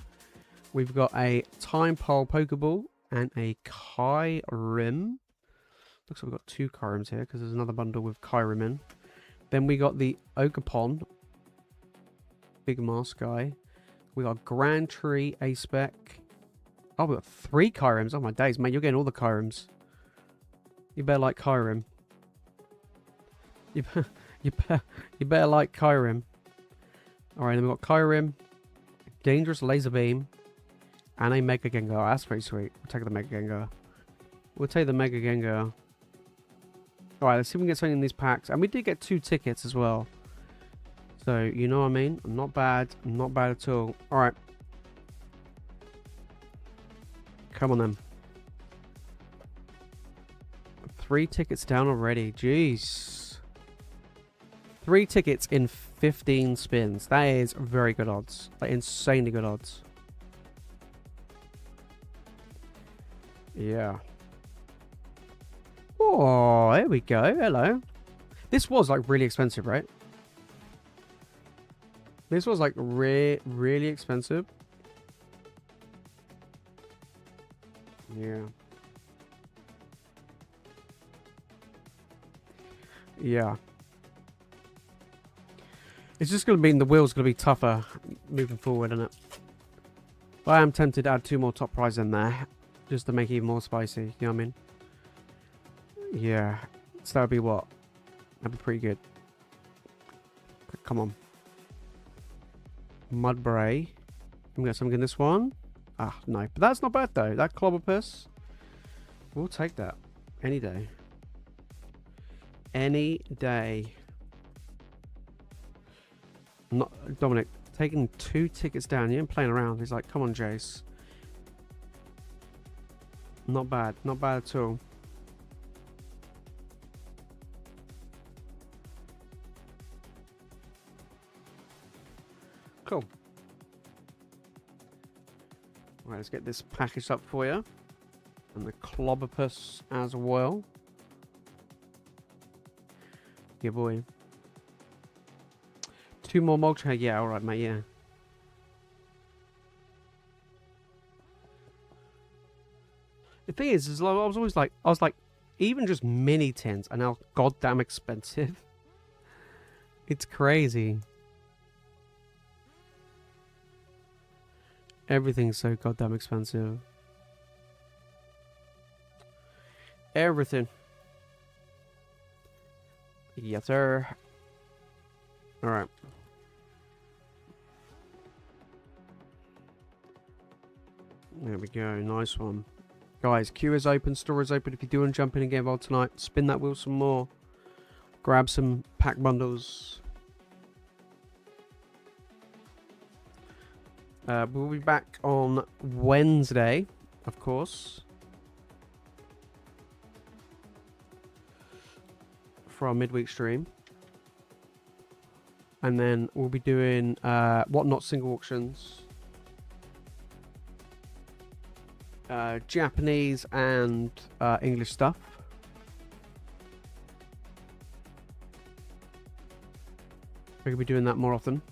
[SPEAKER 1] We've got a Time Pole Pokeball and a Kyrim. Looks like we've got 2 Kyrims here because there's another bundle with Kyrim in. Then we got the Ogerpon. Big mask guy. We got Grand Tree A-Spec. Oh, we got 3 Kyrims. Oh my days, mate. You're getting all the Kyrims. You better like Kyrim. You better like Kyrim. Alright, then we got Kyrim, Dangerous Laser Beam, and a Mega Gengar. That's pretty sweet. We'll take the Mega Gengar. We'll take the Mega Gengar. Alright, let's see if we can get something in these packs. And we did get 2 tickets as well. So, you know what I mean? Not bad. Not bad at all. Alright. Come on then. 3 tickets down already. Jeez. 3 tickets in 15 spins. That is very good odds. Like, insanely good odds. Yeah. Oh, there we go. Hello. This was like really expensive, right? This was like really expensive. Yeah. Yeah. It's just going to mean the wheel's going to be tougher moving forward, isn't it? But I am tempted to add 2 more top prizes in there. Just to make it even more spicy. You know what I mean? Yeah. So that would be what? That'd be pretty good. Come on. Mudbray. We got something in this one. Ah, no. But that's not bad, though. That Clobberpuss. We'll take that. Any day. Any day. Not Dominic. Taking 2 tickets down. You ain't playing around. He's like, come on, Jace. Not bad. Not bad at all. Cool. Right, let's get this packaged up for you. And the Clobberpuss as well. Yeah, boy. 2 more Moltres. Yeah, alright, mate, yeah. The thing is I was always like, even just mini tins are now goddamn expensive. It's crazy. Everything's so goddamn expensive. Everything. Yes, sir. Alright. There we go. Nice one. Guys, queue is open. Store is open. If you do want to jump in and get involved tonight, spin that wheel some more. Grab some pack bundles. We'll be back on Wednesday, of course, for our midweek stream. And then we'll be doing Whatnot single auctions, Japanese and English stuff. We're going to be doing that more often.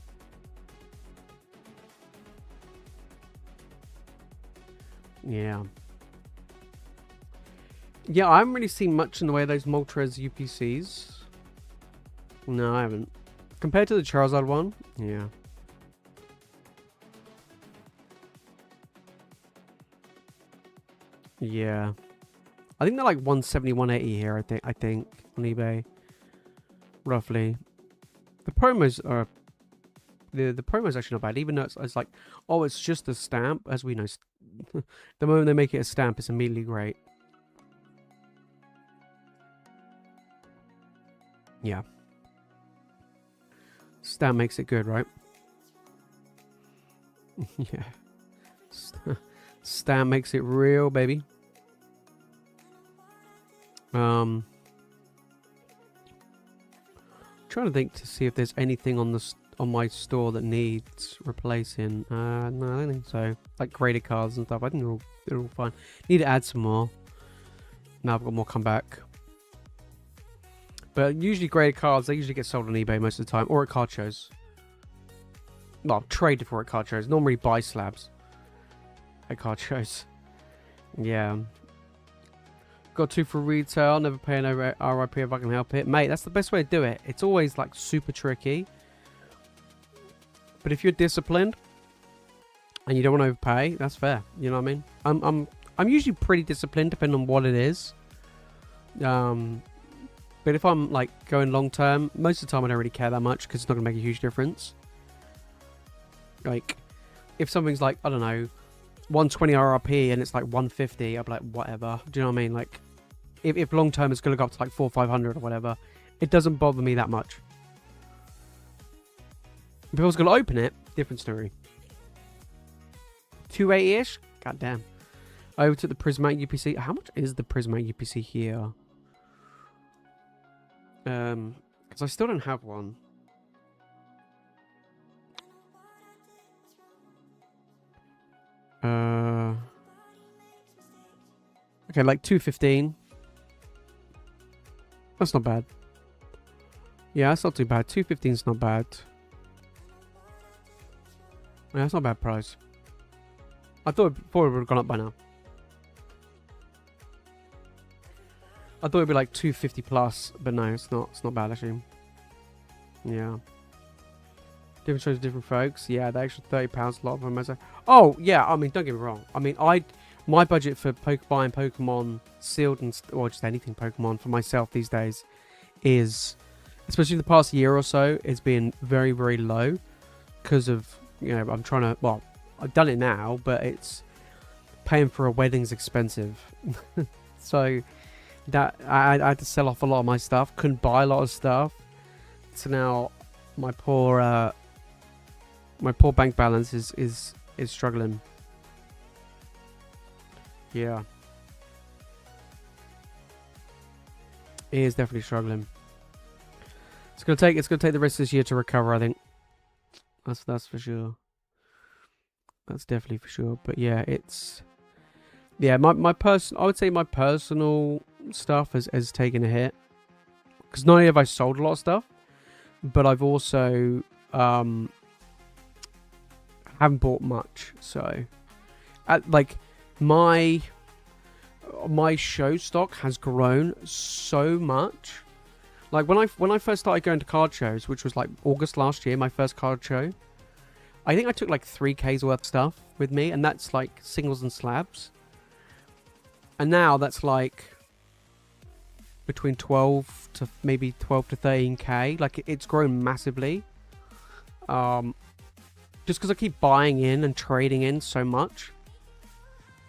[SPEAKER 1] Yeah. Yeah, I haven't really seen much in the way of those Moltres UPCs. No, I haven't. Compared to the Charizard one, yeah. Yeah. I think they're like 170, 180 here, I think, on eBay. Roughly. The promos are... The promo's actually not bad, even though it's like, oh, it's just a stamp. As we know, the moment they make it a stamp, it's immediately great. Yeah. Stamp makes it good, right? Yeah. Stamp makes it real, baby. Trying to think to see if there's anything on my store that needs replacing. No, I don't think so. Like graded cards and stuff. I think they're all fine. Need to add some more. Now I've got more come back. But usually graded cards, they usually get sold on eBay most of the time, or at card shows. Well, traded for at card shows. Normally buy slabs at card shows. Yeah. Got 2 for retail. Never pay an RIP if I can help it. Mate, that's the best way to do it. It's always like super tricky. But if you're disciplined and you don't want to overpay, that's fair. You know what I mean? I'm usually pretty disciplined depending on what it is. But if I'm like going long term, most of the time I don't really care that much because it's not going to make a huge difference. Like, if something's like, I don't know, 120 RRP and it's like 150, I'll be like, whatever. Do you know what I mean? Like, if long term it's going to go up to like 400 or 500 or whatever, it doesn't bother me that much. If I was going to open it, different story. 280-ish? God damn. I overtook the Prismatic UPC. How much is the Prismatic UPC here? Because I still don't have one. Okay, like 215. That's not bad. Yeah, that's not too bad. 215 is not bad. Yeah, that's not a bad price. I thought it would have gone up by now. I thought it'd be like 250 plus, but no, it's not. It's not bad actually. Yeah. Different shows, different folks. Yeah, the extra £30, a lot of them. Oh yeah, I mean, don't get me wrong. I mean, my budget for buying Pokemon sealed or just anything Pokemon for myself these days is, especially the past year or so, it's been very, very low because of, you know, I'm trying to, well, I've done it now, but it's paying for a wedding's expensive. So that I had to sell off a lot of my stuff, couldn't buy a lot of stuff. So now my poor bank balance is struggling. Yeah. It is definitely struggling. It's gonna take the rest of this year to recover, I think. That's for sure. That's definitely for sure. But yeah, it's, yeah, I would say my personal stuff has taken a hit. Because not only have I sold a lot of stuff, but I've also haven't bought much. So like my show stock has grown so much. Like when I first started going to card shows, which was like August last year, my first card show, I think I took like 3K's worth of stuff with me, and that's like singles and slabs. And now that's like between 12 to 13K. Like it's grown massively. Just because I keep buying in and trading in so much.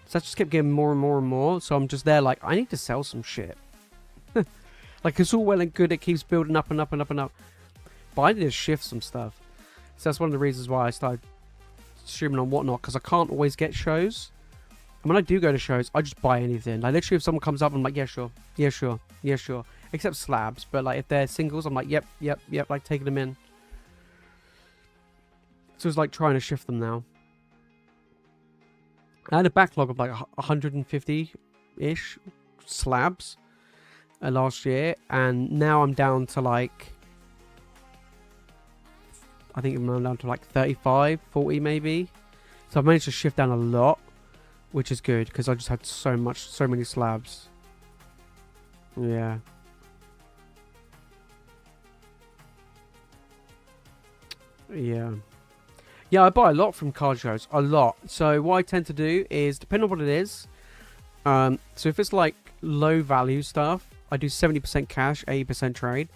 [SPEAKER 1] So I just kept getting more and more and more. So I'm just there like, I need to sell some shit. Like it's all well and good. It keeps building up and up and up and up. But I need to shift some stuff. So that's one of the reasons why I started streaming on Whatnot. Because I can't always get shows. And when I do go to shows, I just buy anything. Like literally if someone comes up, I'm like, yeah, sure. Yeah, sure. Yeah, sure. Except slabs. But like if they're singles, I'm like, yep. Like taking them in. So it's like trying to shift them now. I had a backlog of like 150-ish slabs last year. And now I'm down to like, I think I'm down to like 35, 40 maybe. So I've managed to shift down a lot, which is good because I just had so many slabs. Yeah. Yeah. Yeah, I buy a lot from card shows. A lot. So what I tend to do is, depending on what it is, so if it's like low value stuff, I do 70% cash, 80% trade.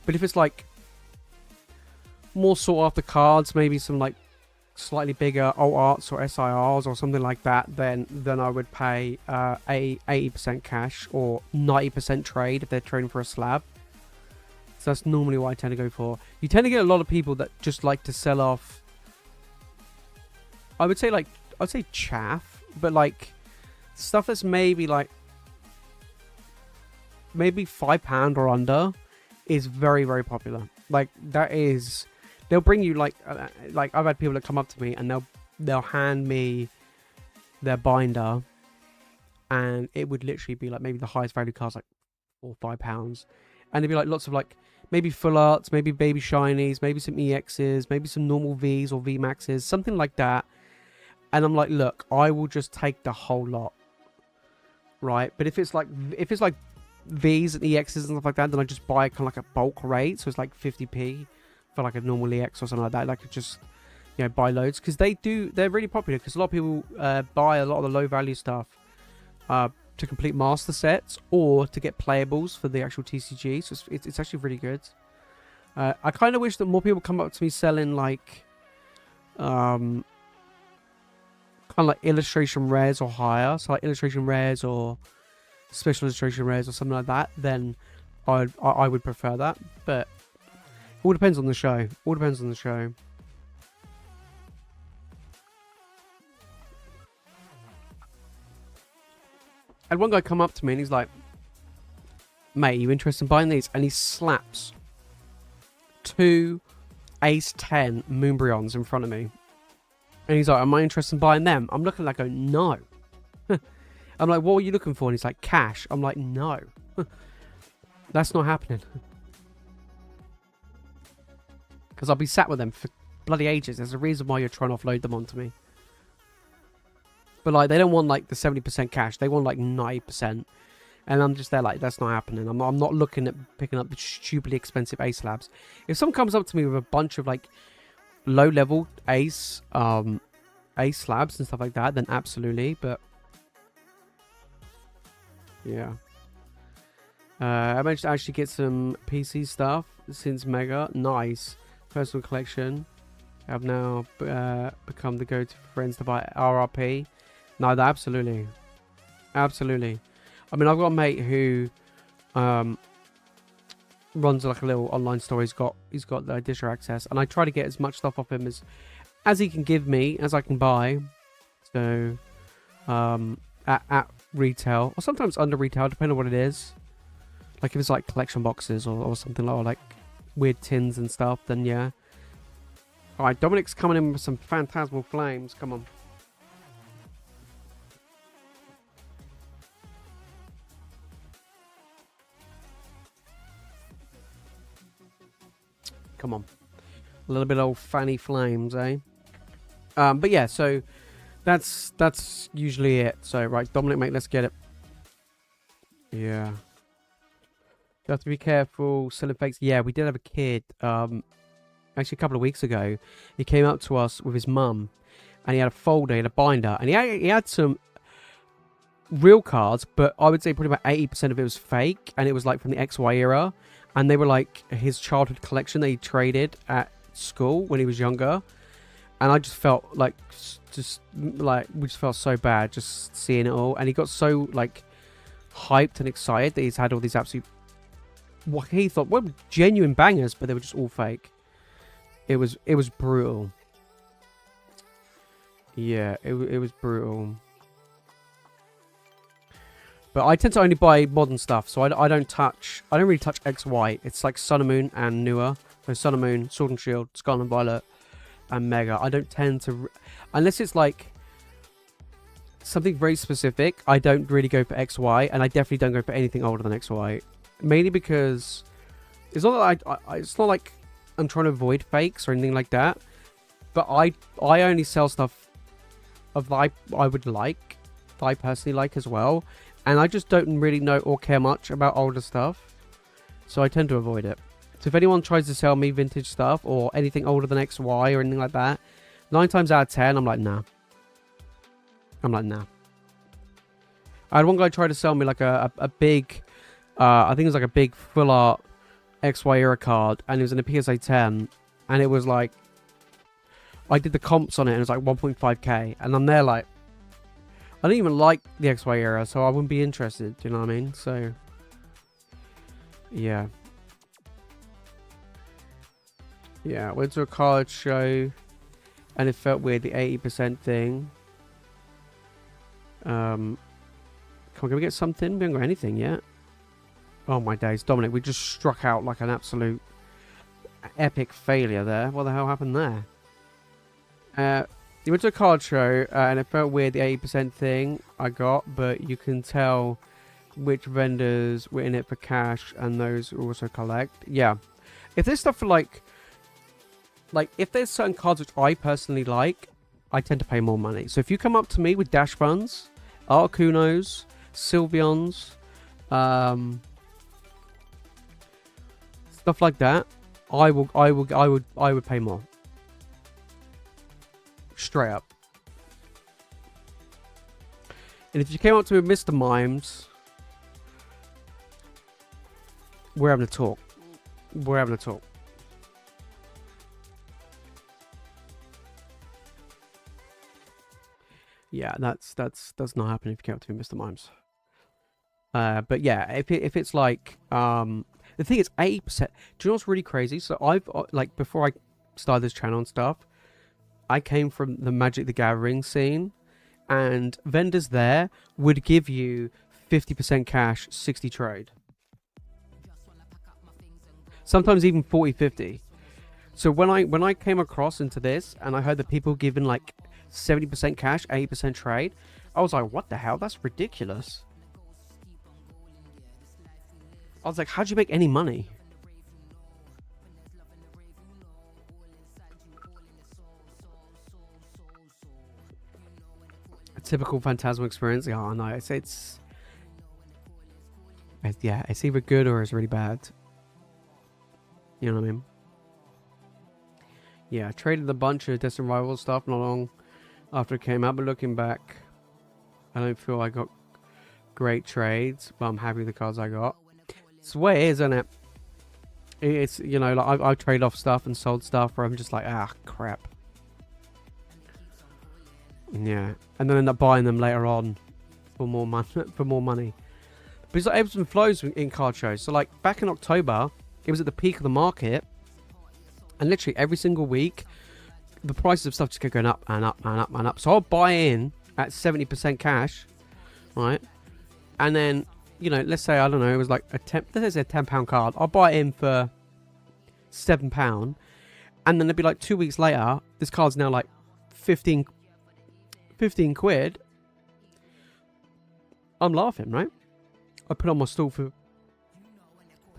[SPEAKER 1] But if it's like more sought after cards, maybe some like slightly bigger alt arts or SIRs or something like that, then I would pay 80% cash or 90% trade if they're trading for a slab. So that's normally what I tend to go for. You tend to get a lot of people that just like to sell off, I'd say chaff, but like stuff that's maybe like £5 or under is very, very popular. Like that is, they'll bring you like I've had people that come up to me and they'll hand me their binder, and it would literally be like maybe the highest value cards like £4 or £5, and it'd be like lots of like maybe full arts, maybe baby shinies, maybe some EXs, maybe some normal Vs or VMAXs, something like that. And I'm like, look, I will just take the whole lot, right? But if it's like Vs and EXs and stuff like that, then I just buy kind of like a bulk rate, so it's like 50p for like a normal EX or something like that. Like I just, you know, buy loads because they're really popular because a lot of people buy a lot of the low value stuff to complete master sets or to get playables for the actual TCG. So it's actually really good. I kind of wish that more people come up to me selling like kind of like illustration rares or higher, so like illustration rares or special illustration rares or something like that, then I would prefer that. But it all depends on the show. All depends on the show. I had one guy come up to me and he's like, mate, are you interested in buying these? And he slaps 2 Ace 10 Moonbryons in front of me. And he's like, am I interested in buying them? I'm looking like, no. I'm like, what were you looking for? And he's like, cash. I'm like, no. That's not happening. Because I'll be sat with them for bloody ages. There's a reason why you're trying to offload them onto me. But like, they don't want like the 70% cash. They want like 90%. And I'm just there like, that's not happening. I'm not looking at picking up the stupidly expensive ace slabs. If someone comes up to me with a bunch of like low level ace slabs and stuff like that, then absolutely. But Yeah. I managed to actually get some PC stuff since Mega. Nice. Personal collection. I've now become the go-to for friends to buy RRP. No, absolutely. Absolutely. I mean, I've got a mate who runs like a little online store. He's got the edition access, and I try to get as much stuff off him as he can give me, as I can buy. So at retail, or sometimes under retail, depending on what it is. Like if it's like collection boxes or something like weird tins and stuff, then yeah. Alright, Dominic's coming in with some phantasmal flames. Come on. Come on. A little bit old fanny flames, eh? But yeah, so that's usually it. So right, Dominic, mate, let's get it. Yeah. You have to be careful selling fakes. Yeah, we did have a kid, actually a couple of weeks ago. He came up to us with his mum, and he had a folder, he had a binder, and he had some real cards, but I would say probably about 80% of it was fake, and it was like from the XY era, and they were like his childhood collection that he traded at school when he was younger. And I just felt like, we just felt so bad just seeing it all, and he got so like hyped and excited that he's had all these absolute, what he thought were genuine bangers, but they were just all fake. It was brutal. Yeah, it was brutal. But I tend to only buy modern stuff, so I don't really touch XY. It's like Sun and Moon and newer. So Sun and Moon, Sword and Shield, Scarlet and Violet, and Mega. I don't tend to, unless it's like something very specific, I don't really go for XY, and I definitely don't go for anything older than XY. Mainly because it's not that it's not like I'm trying to avoid fakes or anything like that, but I only sell stuff of that I would like, that I personally like as well, and I just don't really know or care much about older stuff, so I tend to avoid it. So if anyone tries to sell me vintage stuff or anything older than XY or anything like that, 9 times out of 10 I'm like nah. I had one guy try to sell me like a big, I think it was like a big full art XY era card, and it was in a PSA 10, and it was like, I did the comps on it, and it was like 1.5k, and I'm there like, I don't even like the XY era, so I wouldn't be interested, do you know what I mean? So, yeah. Yeah, I went to a card show, and it felt weird, the 80% thing. Come on, can we get something? We haven't got anything yet. Oh my days, Dominic, we just struck out like an absolute epic failure there. What the hell happened there? You went to a card show, and it felt weird, the 80% thing I got, but you can tell which vendors were in it for cash, and those also collect. Yeah. If there's stuff for like if there's certain cards which I personally like, I tend to pay more money. So if you come up to me with Dash Funds, Articunos, Sylveons, stuff like that, I would pay more. Straight up. And if you came up to me with Mr. Mimes, we're having a talk. We're having a talk. Yeah, that's not happening if you came up to me, Mr. Mimes. But yeah, if it's like the thing is 80%. Do you know what's really crazy? So I've like, before I started this channel and stuff, I came from the Magic the Gathering scene, and vendors there would give you 50% cash, 60 trade. Sometimes even 40-50. So when I came across into this, and I heard that people giving like 70% cash, 80% trade, I was like, what the hell? That's ridiculous. I was like, how'd you make any money? A typical Phantasmal experience. Yeah, I know. It's yeah, it's either good or it's really bad. You know what I mean? Yeah, I traded a bunch of Distant Rival stuff not long after it came out, but looking back, I don't feel I got great trades, but I'm happy with the cards I got. It's the way it is, isn't it? It's, you know, like I trade off stuff and sold stuff where I'm just like, ah, crap. Yeah, and then end up buying them later on for more money. But it's like ebbs and flows in card shows. So like back in October, it was at the peak of the market, and literally every single week, the prices of stuff just kept going up and up and up and up. So I'll buy in at 70% cash, right? And then, you know, let's say, I don't know, it was like let's say a £10 card. I'll buy it in for £7, and then it'd be like 2 weeks later, this card's now like 15 quid. I'm laughing, right? I put it on my stall for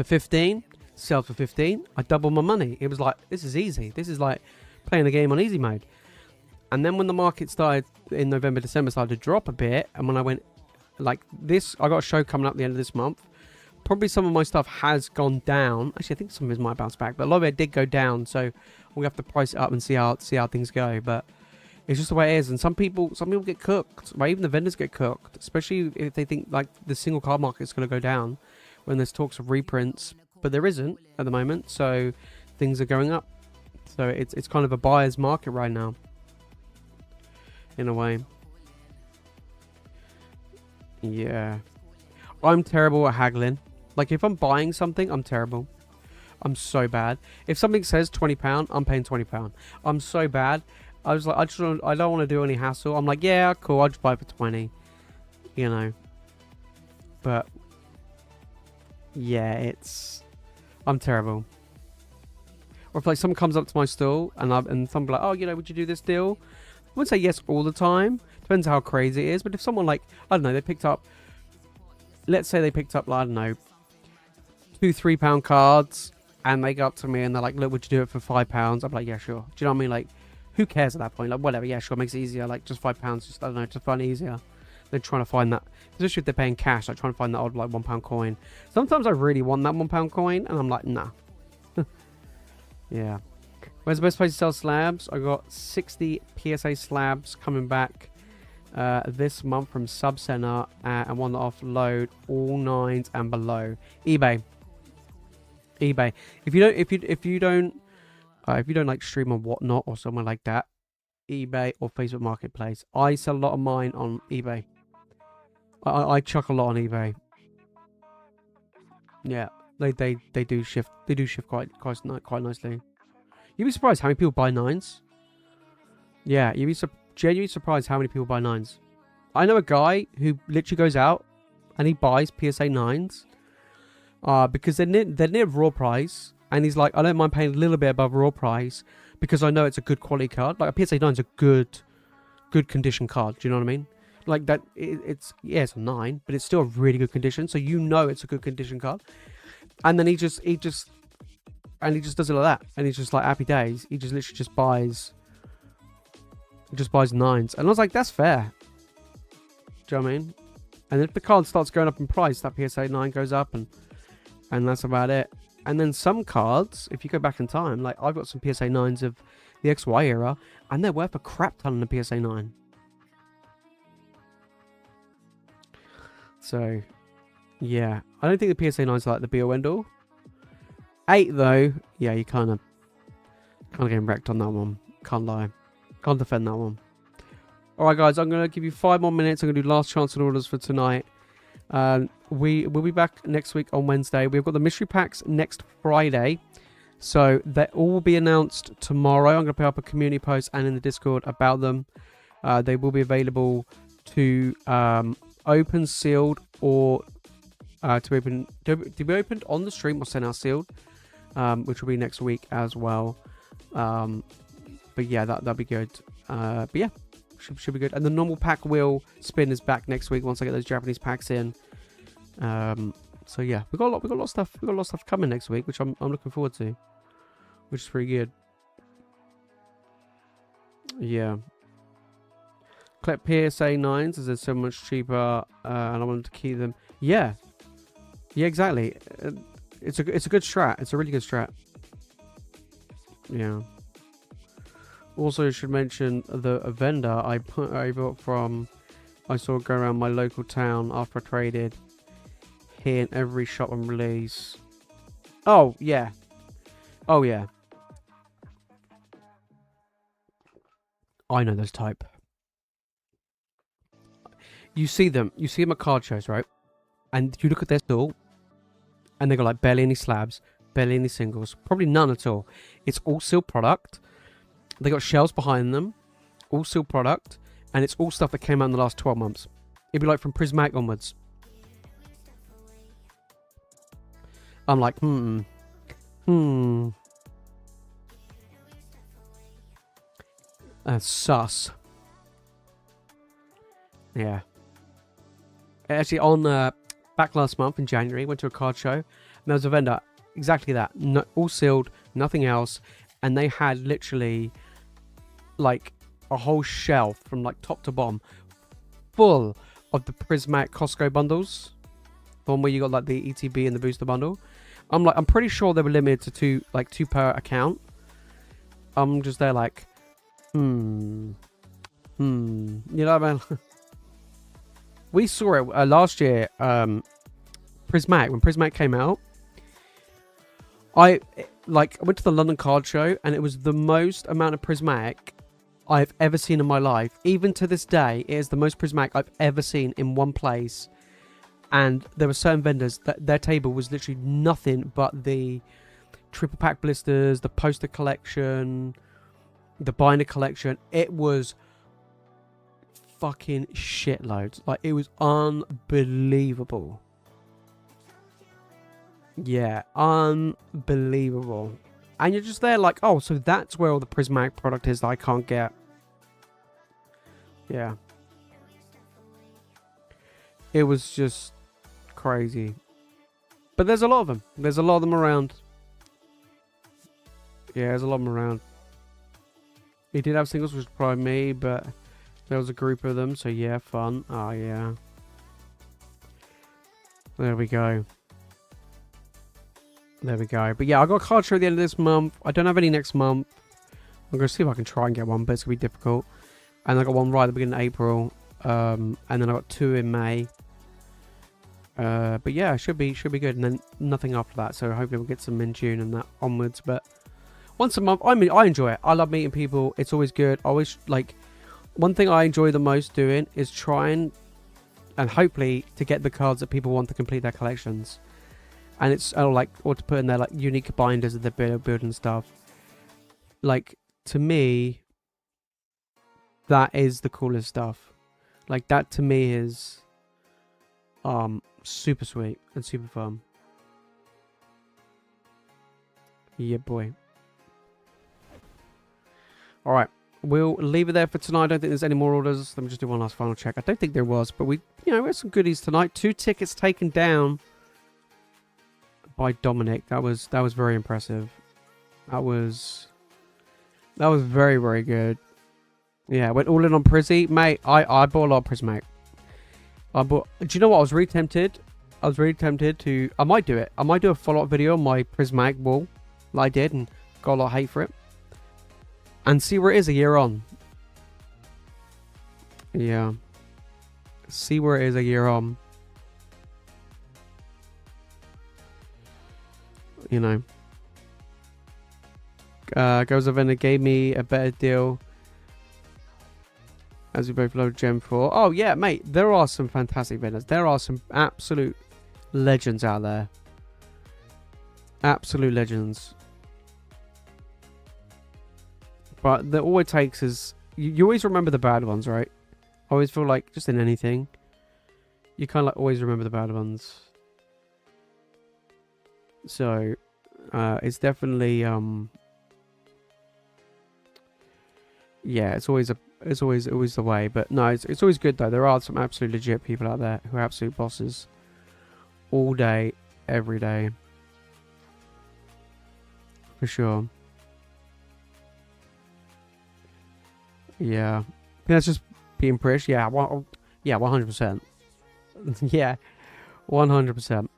[SPEAKER 1] 15, sell for 15. I double my money. It was like, this is easy. This is like playing a game on easy mode. And then when the market started in November, December, started to drop a bit, and when I went like this, I got a show coming up at the end of this month. Probably some of my stuff has gone down. Actually, I think some of it might bounce back, but a lot of it did go down. So we have to price it up and see how things go. But it's just the way it is. And some people get cooked. Right? Even the vendors get cooked, especially if they think like the single card market is going to go down when there's talks of reprints. But there isn't at the moment, so things are going up. So it's kind of a buyer's market right now, in a way. Yeah, I'm terrible at haggling. Like if I'm buying something, I'm terrible. I'm so bad. If something says £20, I'm paying £20. I'm so bad. I was like, I don't want to do any hassle. I'm like, yeah, cool, I'll just buy it for 20. You know. But yeah, I'm terrible. Or if like someone comes up to my stall and someone be like, oh, you know, would you do this deal? I wouldn't say yes all the time. Depends how crazy it is. But if someone like, I don't know, they picked up, let's say they picked up, I don't know, £2-3 cards, and they go up to me and they're like, look, would you do it for £5? I'm like, yeah, sure. Do you know what I mean? Like, who cares at that point? Like, whatever, yeah, sure, makes it easier. Like, just £5, just, I don't know, just find it easier than trying to find that, especially if they're paying cash, like trying to find that odd, like, £1 coin. Sometimes I really want that £1 coin, and I'm like, nah. Yeah. Where's the best place to sell slabs? I got 60 PSA slabs coming back this month from Subcenter, and one that offload all 9s and below. eBay. If you don't like stream or whatnot or somewhere like that, eBay or Facebook Marketplace. I sell a lot of mine on eBay. I chuck a lot on eBay. Yeah, they do shift. They do shift quite nicely. You'd be surprised how many people buy 9s. Yeah, you'd be genuinely surprised how many people buy 9s. I know a guy who literally goes out and he buys PSA 9s because they're near raw price, and he's like, I don't mind paying a little bit above raw price because I know it's a good quality card. Like a PSA 9 is a good condition card. Do you know what I mean? Like that, it's a 9, but it's still a really good condition, so you know it's a good condition card. And then he just does it like that, and he's just like happy days. He just literally just buys 9s, and I was like, that's fair. Do you know what I mean? And if the card starts going up in price, that PSA 9 goes up, and that's about it. And then some cards, if you go back in time, like I've got some PSA 9s of the XY era, and they're worth a crap ton in the PSA 9. So, yeah, I don't think the PSA 9s are like the be all end all. 8 though, yeah, you kind of getting wrecked on that one. Can't lie, can't defend that one. All right, guys, I'm gonna give you 5 more minutes. I'm gonna do last chance on orders for tonight. We will be back next week on Wednesday. We've got the mystery packs next Friday, so they all will be announced tomorrow. I'm gonna put up a community post and in the Discord about them. They will be available to open sealed, or to be opened on the stream or sent out sealed, which will be next week as well. But yeah, that'll be good. But yeah, should be good. And the normal pack wheel spin is back next week once I get those Japanese packs in. So yeah, we got a lot of stuff. We got a lot of stuff coming next week, which I'm looking forward to, which is pretty good. Yeah. Collect PSA 9s as they're so much cheaper, and I wanted to keep them. Yeah, exactly. It's a good strat. It's a really good strat. Yeah. Also, should mention a vendor I bought from I saw go around my local town after I traded. Here in every shop and release. Oh, yeah. Oh, yeah. I know those type. You see them at card shows, right? And you look at their stall, and they got like barely any slabs, barely any singles, probably none at all. It's all sealed product. They got shelves behind them, all sealed product, and it's all stuff that came out in the last 12 months. It'd be like from Prismatic onwards. I'm like, That's sus. Yeah. Actually, on back last month in January, went to a card show, and there was a vendor, exactly that, all sealed, nothing else, and they had literally like a whole shelf from like top to bottom full of the Prismatic Costco bundles, the one where you got like the ETB and the booster bundle. I'm pretty sure they were limited to two per account. I'm just there like, you know, man. We saw it last year, Prismatic, when Prismatic came out. I went to the London card show, and it was the most amount of Prismatic I've ever seen in my life. Even to this day, it is the most Prismatic I've ever seen in one place. And there were certain vendors that their table was literally nothing but the triple pack blisters, the poster collection, the binder collection. It was fucking shitloads. Like, it was unbelievable. Yeah, unbelievable. And you're just there like, oh, so that's where all the Prismatic product is that I can't get. Yeah. It was just crazy. But there's a lot of them. There's a lot of them around. Yeah, there's a lot of them around. He did have singles, which was probably me, but there was a group of them, so yeah, fun. Oh, yeah. There we go. There we go. But yeah, I got a card show at the end of this month. I don't have any next month. I'm going to see if I can try and get one, but it's going to be difficult. And I got one right at the beginning of April. And then I got 2 in May. But yeah, it should be good. And then nothing after that. So hopefully we'll get some in June and that onwards. But once a month, I mean, I enjoy it. I love meeting people. It's always good. I always, like, one thing I enjoy the most doing is trying and hopefully to get the cards that people want to complete their collections. And it's or to put in their like unique binders that they're building stuff. Like, to me, that is the coolest stuff. Like, that to me is super sweet and super fun. Yeah, boy. Alright, we'll leave it there for tonight. I don't think there's any more orders. Let me just do one last final check. I don't think there was, but we had some goodies tonight. 2 tickets taken down by Dominic. That was very impressive. That was very, very good. Yeah, went all in on Prizzy. Mate, I bought a lot of Prismatic. Do you know what? I was really tempted. To... I might do it. I might do a follow-up video on my Prismatic wall. Like I did, and got a lot of hate for it. And see where it is a year on. Yeah. See where it is a year on. You know. Goes Vendor gave me a better deal. As we both love Gem 4. Oh, yeah, mate. There are some fantastic vendors. There are some absolute legends out there. Absolute legends. But all it takes is... You always remember the bad ones, right? I always feel like, just in anything, you kind of like always remember the bad ones. So, it's definitely... yeah, it's always the way. But no, it's always good though. There are some absolute legit people out there who are absolute bosses. All day, every day. For sure. Yeah. That's just being British. Yeah, 100%. Yeah, 100%.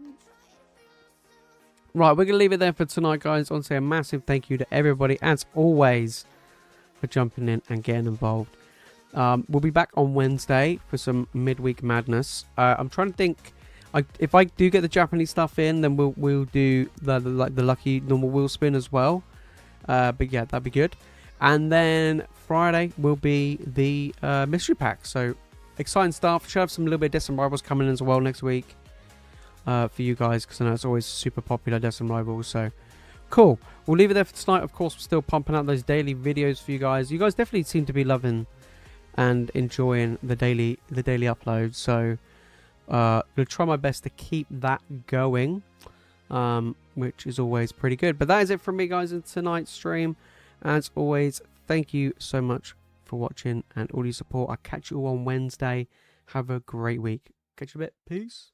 [SPEAKER 1] Right, we're going to leave it there for tonight, guys. I want to say a massive thank you to everybody, as always, for jumping in and getting involved. We'll be back on Wednesday for some midweek madness. I'm trying to think. If I do get the Japanese stuff in, then we'll do the lucky normal wheel spin as well. But yeah, that'd be good. And then Friday will be the mystery pack. So exciting stuff. Should have some little bit of Deaths and Rivals coming in as well next week for you guys, because I know it's always super popular, Deaths and Rivals. So cool. We'll leave it there for tonight. Of course, we're still pumping out those daily videos for you guys. You guys definitely seem to be loving and enjoying the daily uploads. So I'll try my best to keep that going, which is always pretty good. But that is it from me, guys, in tonight's stream. As always, thank you so much for watching and all your support. I'll catch you all on Wednesday. Have a great week. Catch you in a bit. Peace.